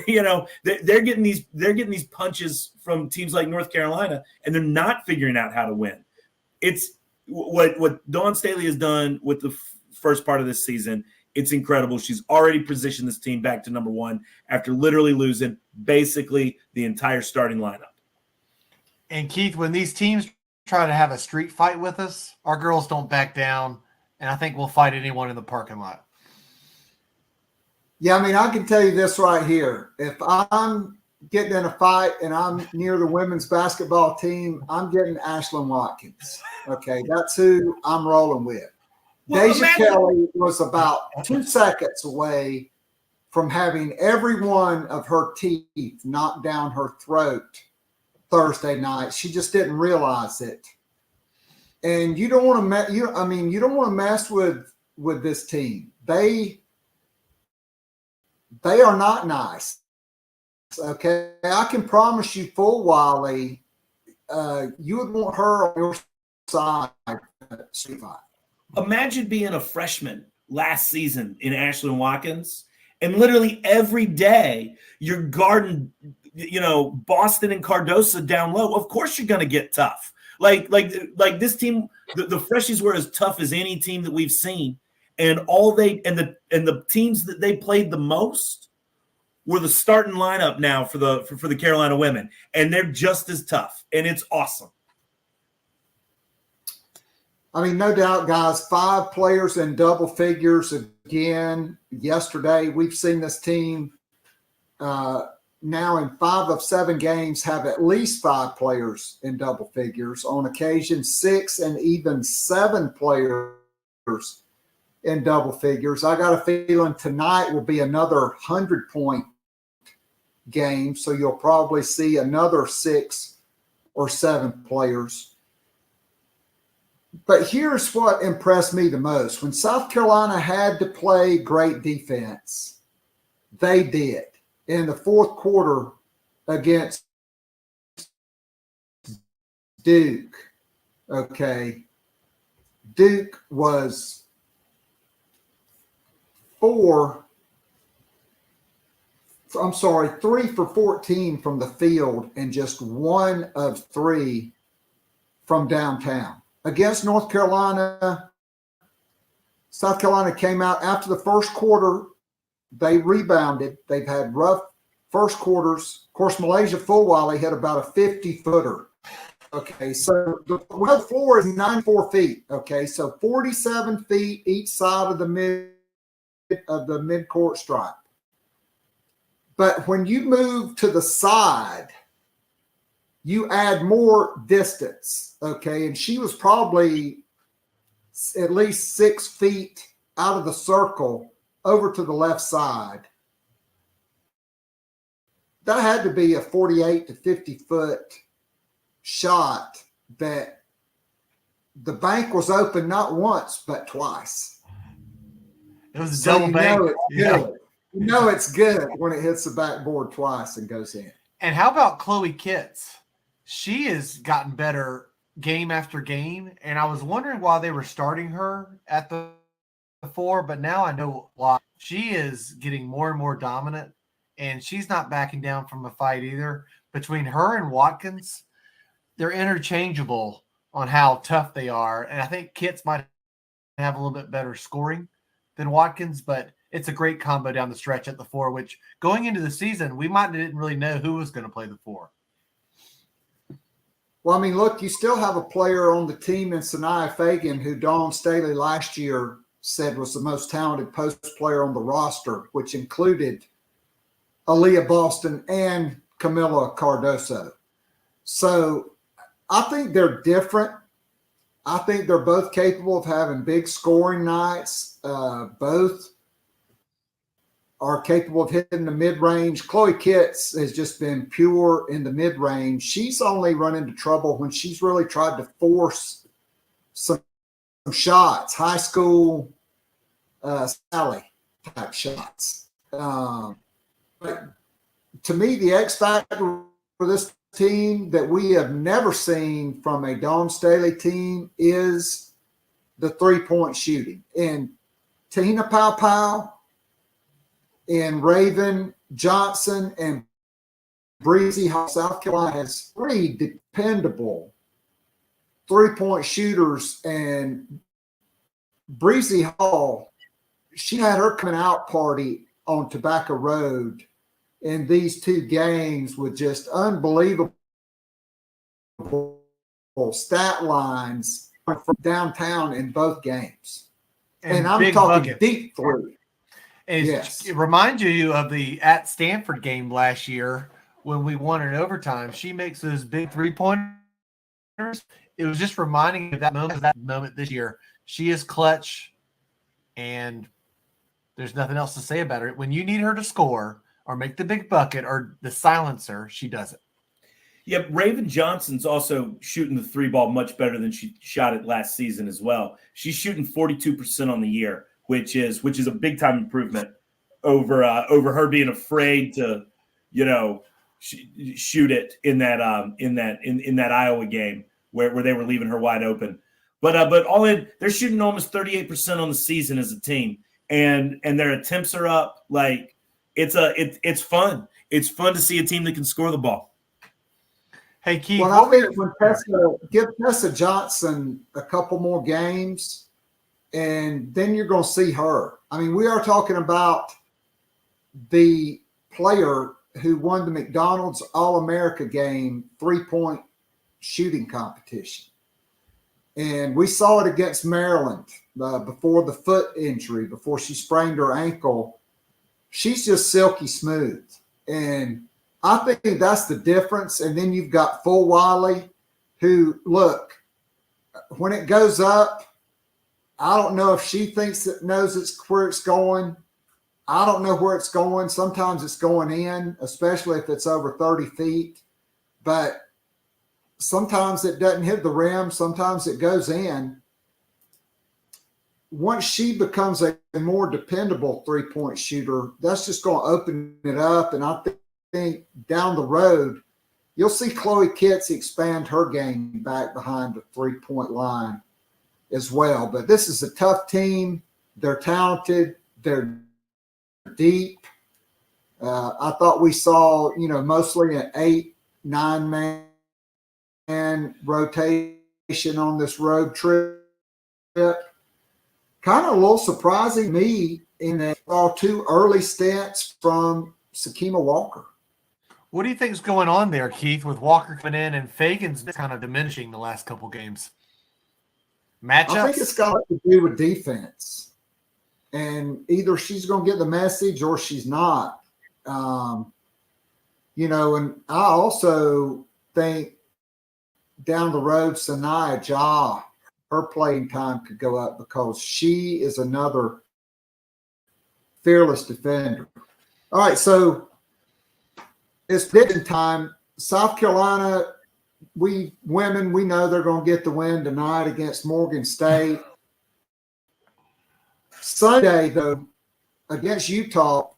They're getting these punches from teams like North Carolina, and they're not figuring out how to win. It's what Dawn Staley has done with the first part of this season. It's incredible. She's already positioned this team back to number one after literally losing basically the entire starting lineup. And Keith, when these teams try to have a street fight with us, our girls don't back down, and I think we'll fight anyone in the parking lot. Yeah, I can tell you this right here. If I'm getting in a fight and I'm near the women's basketball team, I'm getting Ashlyn Watkins. Okay, that's who I'm rolling with. Deja Kelly was about 2 seconds away from having every one of her teeth knocked down her throat Thursday night. She just didn't realize it. And you don't want to you don't want to mess with this team. They are not nice. Okay, I can promise you, Fulwiley, you would want her on your side. Imagine being a freshman last season in Ashlyn Watkins, and literally every day you're guarding, Boston and Cardoso down low. Of course you're going to get tough. Like this team, the freshies were as tough as any team that we've seen. And the teams that they played the most were the starting lineup now for the Carolina women, and they're just as tough, and it's awesome. No doubt, guys. 5 players in double figures again yesterday. We've seen this team now in 5 of 7 games have at least 5 players in double figures. On occasion, 6 and even 7 players in double figures. I got a feeling tonight will be another 100-point game, so you'll probably see another 6 or 7 players. But here's what impressed me the most. When South Carolina had to play great defense, they did. In the fourth quarter against Duke, Duke was 3 for 14 from the field and just 1 of 3 from downtown. Against North Carolina, South Carolina came out after the first quarter. They rebounded. They've had rough first quarters. Of course, Malaysia Fulwiley had about a 50-footer. Okay, so the floor is 94 feet. Okay, so 47 feet each side of the midcourt stripe. But when you move to the side, you add more distance, okay? And she was probably at least 6 feet out of the circle over to the left side. That had to be a 48 to 50 foot shot that the bank was open not once, but twice. It was a double bank. It's good when it hits the backboard twice and goes in. And how about Chloe Kitts? She has gotten better game after game, and I was wondering why they were starting her at the 4, but now I know why. She is getting more and more dominant, and she's not backing down from a fight either. Between her and Watkins, they're interchangeable on how tough they are, and I think Kitts might have a little bit better scoring than Watkins, but it's a great combo down the stretch at the 4, which going into the season, we didn't really know who was going to play the 4. Well, I mean, look, you still have a player on the team in Sanaya Fagan who Dawn Staley last year said was the most talented post player on the roster, which included Aaliyah Boston and Camila Cardoso. So I think they're different. I think they're both capable of having big scoring nights. Both are capable of hitting the mid-range. Chloe Kitts has just been pure in the mid-range. She's only run into trouble when she's really tried to force some shots, high school Sally type shots. But to me, the X factor for this team that we have never seen from a Dawn Staley team is the three-point shooting. And Tina Powell and Raven Johnson and Brice, South Carolina has 3 dependable three-point shooters. And Brice Hall, she had her coming out party on Tobacco Road in these 2 games with just unbelievable stat lines from downtown in both games. And I'm talking bucket. Deep three. Yes. It reminds you of the at Stanford game last year when we won in overtime. She makes those big 3-pointers. It was just reminding me of that moment this year. She is clutch, and there's nothing else to say about her. When you need her to score or make the big bucket or the silencer, she does it. Yep, Raven Johnson's also shooting the 3 ball much better than she shot it last season as well. She's shooting 42% on the year, which is a big time improvement over her being afraid to, shoot it in that Iowa game where they were leaving her wide open. But all in, they're shooting almost 38% on the season as a team, and their attempts are up. Like it's fun. It's fun to see a team that can score the ball. Hey, Keith. Well, I think when give Tessa Johnson a couple more games, and then you're going to see her. I mean, we are talking about the player who won the McDonald's All-America game 3-point shooting competition. And we saw it against Maryland before the foot injury, before she sprained her ankle. She's just silky smooth. And I think that's the difference. And then you've got Full Wiley, who, look, when it goes up, I don't know if she thinks it knows where it's going. I don't know where it's going. Sometimes it's going in, especially if it's over 30 feet. But sometimes it doesn't hit the rim. Sometimes it goes in. Once she becomes a more dependable 3-point shooter, that's just going to open it up. And I think down the road, you'll see Chloe Kitts expand her game back behind the 3-point line as well. But this is a tough team. They're talented. They're deep. I thought we saw, mostly an 8-9 man rotation on this road trip. Kind of a little surprising me in that saw 2 early stints from Sakima Walker. What do you think is going on there, Keith, with Walker coming in and Fagan's kind of diminishing the last couple games? Matchups? I think it's got to do with defense. And either she's going to get the message or she's not. And I also think down the road, Sanaya Ja, her playing time could go up because she is another fearless defender. All right, so it's prediction time. South Carolina, we know they're going to get the win tonight against Morgan State. Sunday, though, against Utah,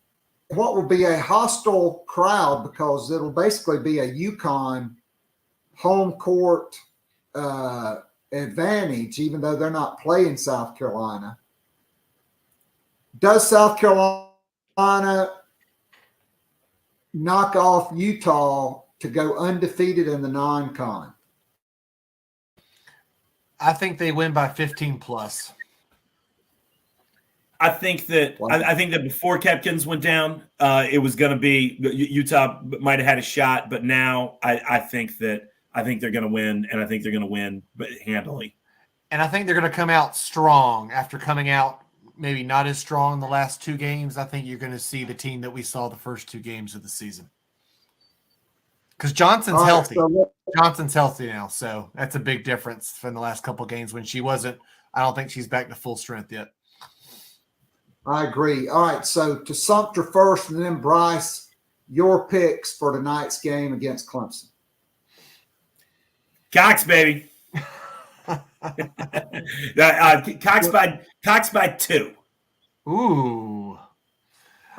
what will be a hostile crowd because it'll basically be a UConn home court advantage, even though they're not playing South Carolina. Does South Carolina knock off Utah to go undefeated in the non-con? I think they win by 15 plus. I think that before Kepkins went down, it was going to be Utah might have had a shot, but now I think they're going to win, and I think they're going to win handily. And I think they're going to come out strong after coming out maybe not as strong in the last two games. I think you're going to see the team that we saw the first two games of the season. Because Johnson's healthy. Johnson's healthy now, so that's a big difference from the last couple of games when she wasn't. I don't think she's back to full strength yet. I agree. All right, so to Sumter first and then Brice, your picks for tonight's game against Clemson. Cox, baby. Cox by 2. Ooh.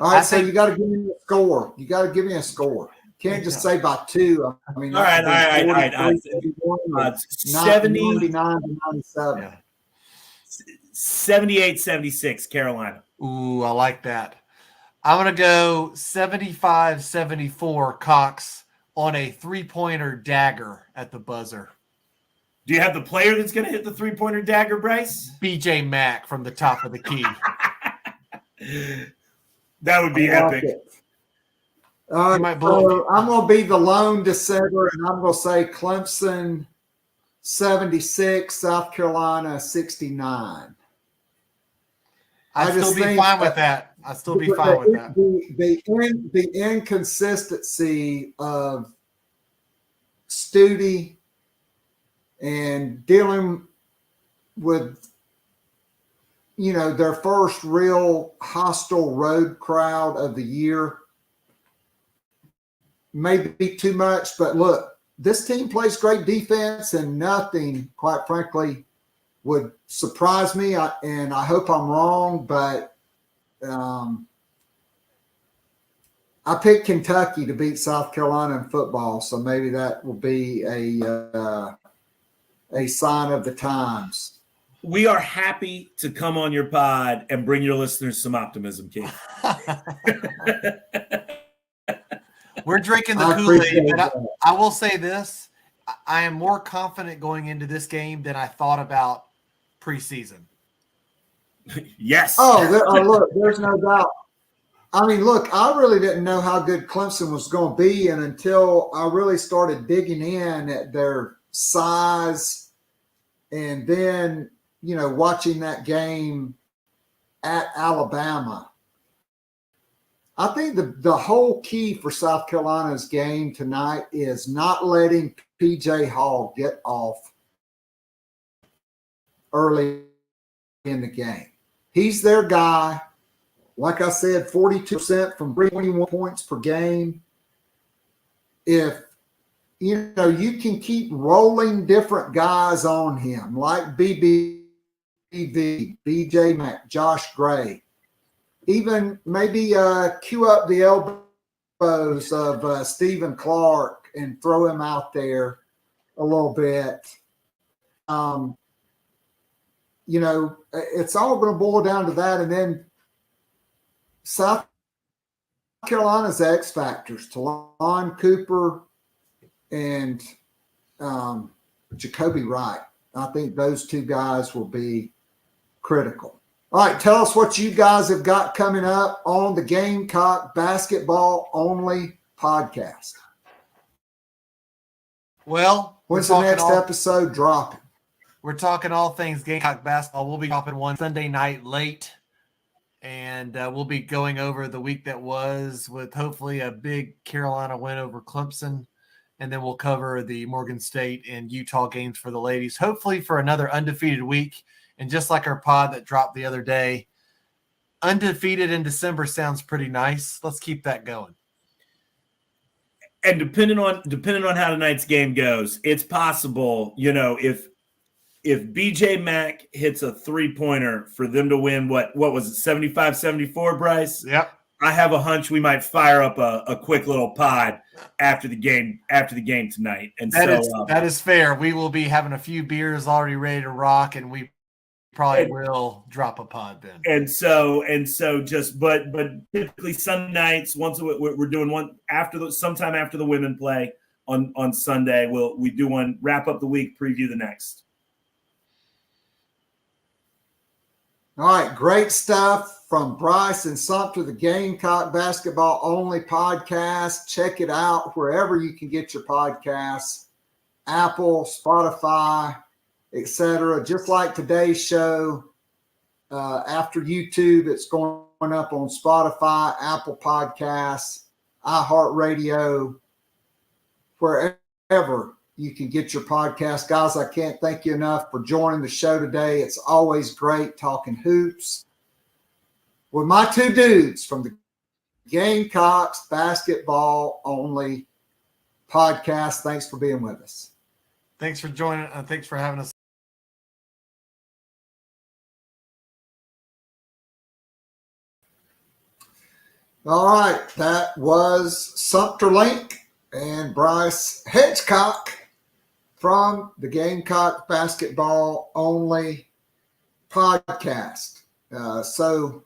All right, so you got to give me a score. You can't just say by 2. I mean, all right. 70, 99 to 97. Yeah. 78-76, Carolina. Ooh, I like that. I'm going to go 75-74 Cox on a three-pointer dagger at the buzzer. Do you have the player that's going to hit the three-pointer dagger, Brice? BJ Mack from the top of the key. That would be epic. So I'm going to be the lone dissenter, and I'm going to say Clemson 76, South Carolina 69. I'd still be fine with that. The inconsistency of Studi and dealing with, their first real hostile road crowd of the year may be too much. But look, this team plays great defense, and nothing, quite frankly, would surprise me, and I hope I'm wrong, but I picked Kentucky to beat South Carolina in football, so maybe that will be a sign of the times. We are happy to come on your pod and bring your listeners some optimism, Keith. We're drinking the Kool-Aid, but I will say this. I am more confident going into this game than I thought about preseason. Yes. Look, there's no doubt. I mean, look, I really didn't know how good Clemson was going to be, and until I really started digging in at their size and then, watching that game at Alabama. I think the whole key for South Carolina's game tonight is not letting P.J. Hall get off early in the game. He's their guy. Like I said, 42% from 21 points per game. If, you can keep rolling different guys on him, like BB, BJ Mack, Josh Gray, even maybe cue up the elbows of Stephen Clark and throw him out there a little bit. It's all going to boil down to that. And then South Carolina's X factors, Talon Cooper and Jacoby Wright. I think those two guys will be critical. All right, tell us what you guys have got coming up on the Gamecock Basketball Only podcast. Well, when's the next episode dropping? We're talking all things Gamecock basketball. We'll be dropping one Sunday night late, and we'll be going over the week that was with hopefully a big Carolina win over Clemson and then we'll cover the Morgan State and Utah games for the ladies, hopefully for another undefeated week. And just like our pod that dropped the other day, undefeated in December sounds pretty nice. Let's keep that going. And depending on how tonight's game goes, it's possible, if BJ Mack hits a 3-pointer for them to win, what was it, 75-74, Brice? Yep. I have a hunch we might fire up a quick little pod after the game tonight. And that is fair. We will be having a few beers already ready to rock, and we probably will drop a pod then. And so but typically Sunday nights, once we're doing one sometime after the women play on Sunday, we do one, wrap up the week, preview the next. All right, great stuff from Brice and Sumter, the Gamecock Basketball Only podcast. Check it out wherever you can get your podcasts, Apple, Spotify, etc. Just like today's show, after YouTube, it's going up on Spotify, Apple Podcasts, iHeartRadio, wherever you can get your podcast. Guys, I can't thank you enough for joining the show today. It's always great talking hoops with my two dudes from the Gamecocks Basketball Only podcast. Thanks for being with us. Thanks for joining. Thanks for having us. All right, that was Sumter Link and Brice Hedgecock from the Gamecock Basketball Only podcast. So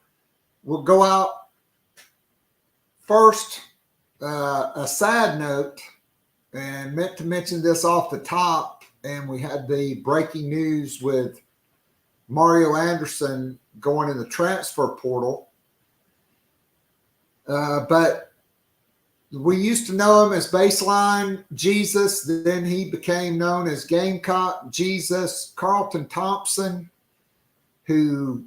we'll go out first. A sad note, and meant to mention this off the top, and we had the breaking news with Mario Anderson going in the transfer portal. But we used to know him as Baseline Jesus. Then he became known as Gamecock Jesus. Carlton Thompson, who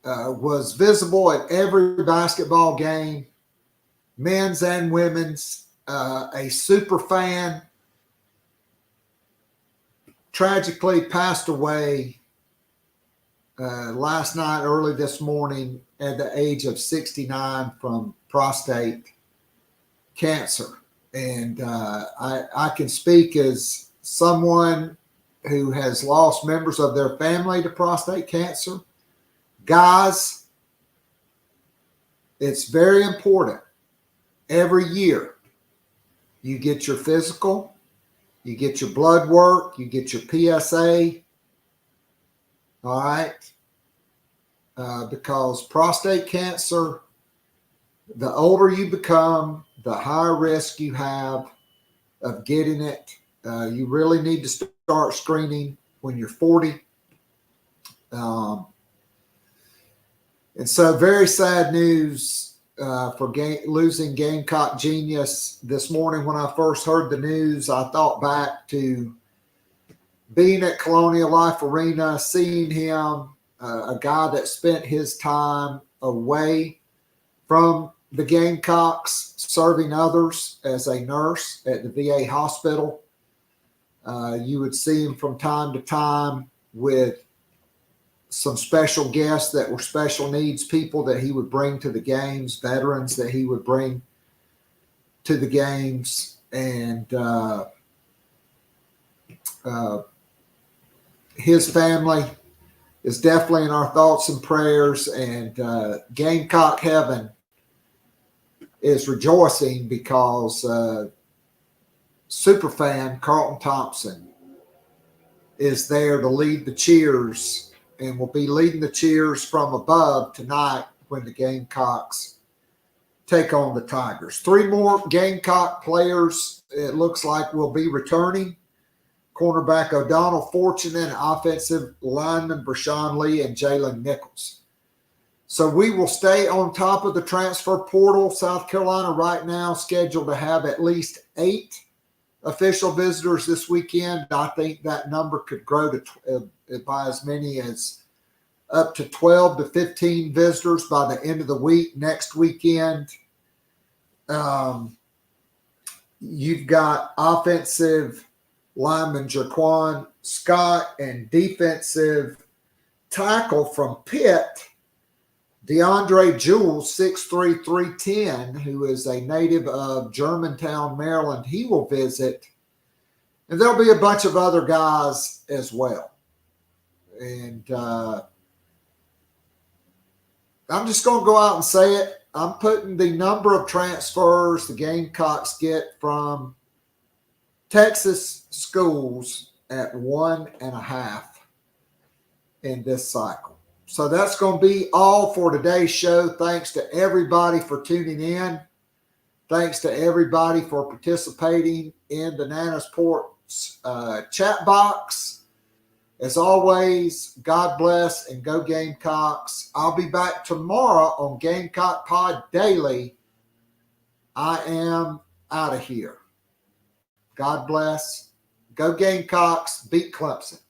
was visible at every basketball game, men's and women's, a super fan, tragically passed away last night, early this morning, at the age of 69 from prostate cancer. And I can speak as someone who has lost members of their family to prostate cancer. Guys, it's very important. Every year, you get your physical, you get your blood work, you get your PSA. All right. Because prostate cancer, the older you become, the higher risk you have of getting it. You really need to start screening when you're 40. And so very sad news for losing Gamecock Genius. This morning when I first heard the news, I thought back to being at Colonial Life Arena, seeing him, a guy that spent his time away from the Gamecocks, serving others as a nurse at the VA hospital. You would see him from time to time with some special guests that were special needs people that he would bring to the games, veterans that he would bring to the games. And his family is definitely in our thoughts and prayers, and Gamecock Heaven is rejoicing because superfan Carlton Thompson is there to lead the cheers and will be leading the cheers from above tonight when the Gamecocks take on the Tigers. 3 more Gamecock players, it looks like, will be returning. Cornerback O'Donnell Fortune and offensive lineman Brashawn Lee and Jalen Nichols. So we will stay on top of the transfer portal. South Carolina right now scheduled to have at least 8 official visitors this weekend. I think that number could grow to by as many as up to 12 to 15 visitors by the end of the week next weekend. You've got offensive lineman Jaquan Scott and defensive tackle from Pitt, DeAndre Jules, 6'3", 310, who is a native of Germantown, Maryland. He will visit. And there'll be a bunch of other guys as well. And I'm just going to go out and say it. I'm putting the number of transfers the Gamecocks get from Texas schools at 1.5 in this cycle. So that's going to be all for today's show. Thanks to everybody for tuning in. Thanks to everybody for participating in the Nana Sports chat box. As always, God bless and go Gamecocks. I'll be back tomorrow on Gamecock Pod Daily. I am out of here. God bless. Go Gamecocks. Beat Clemson.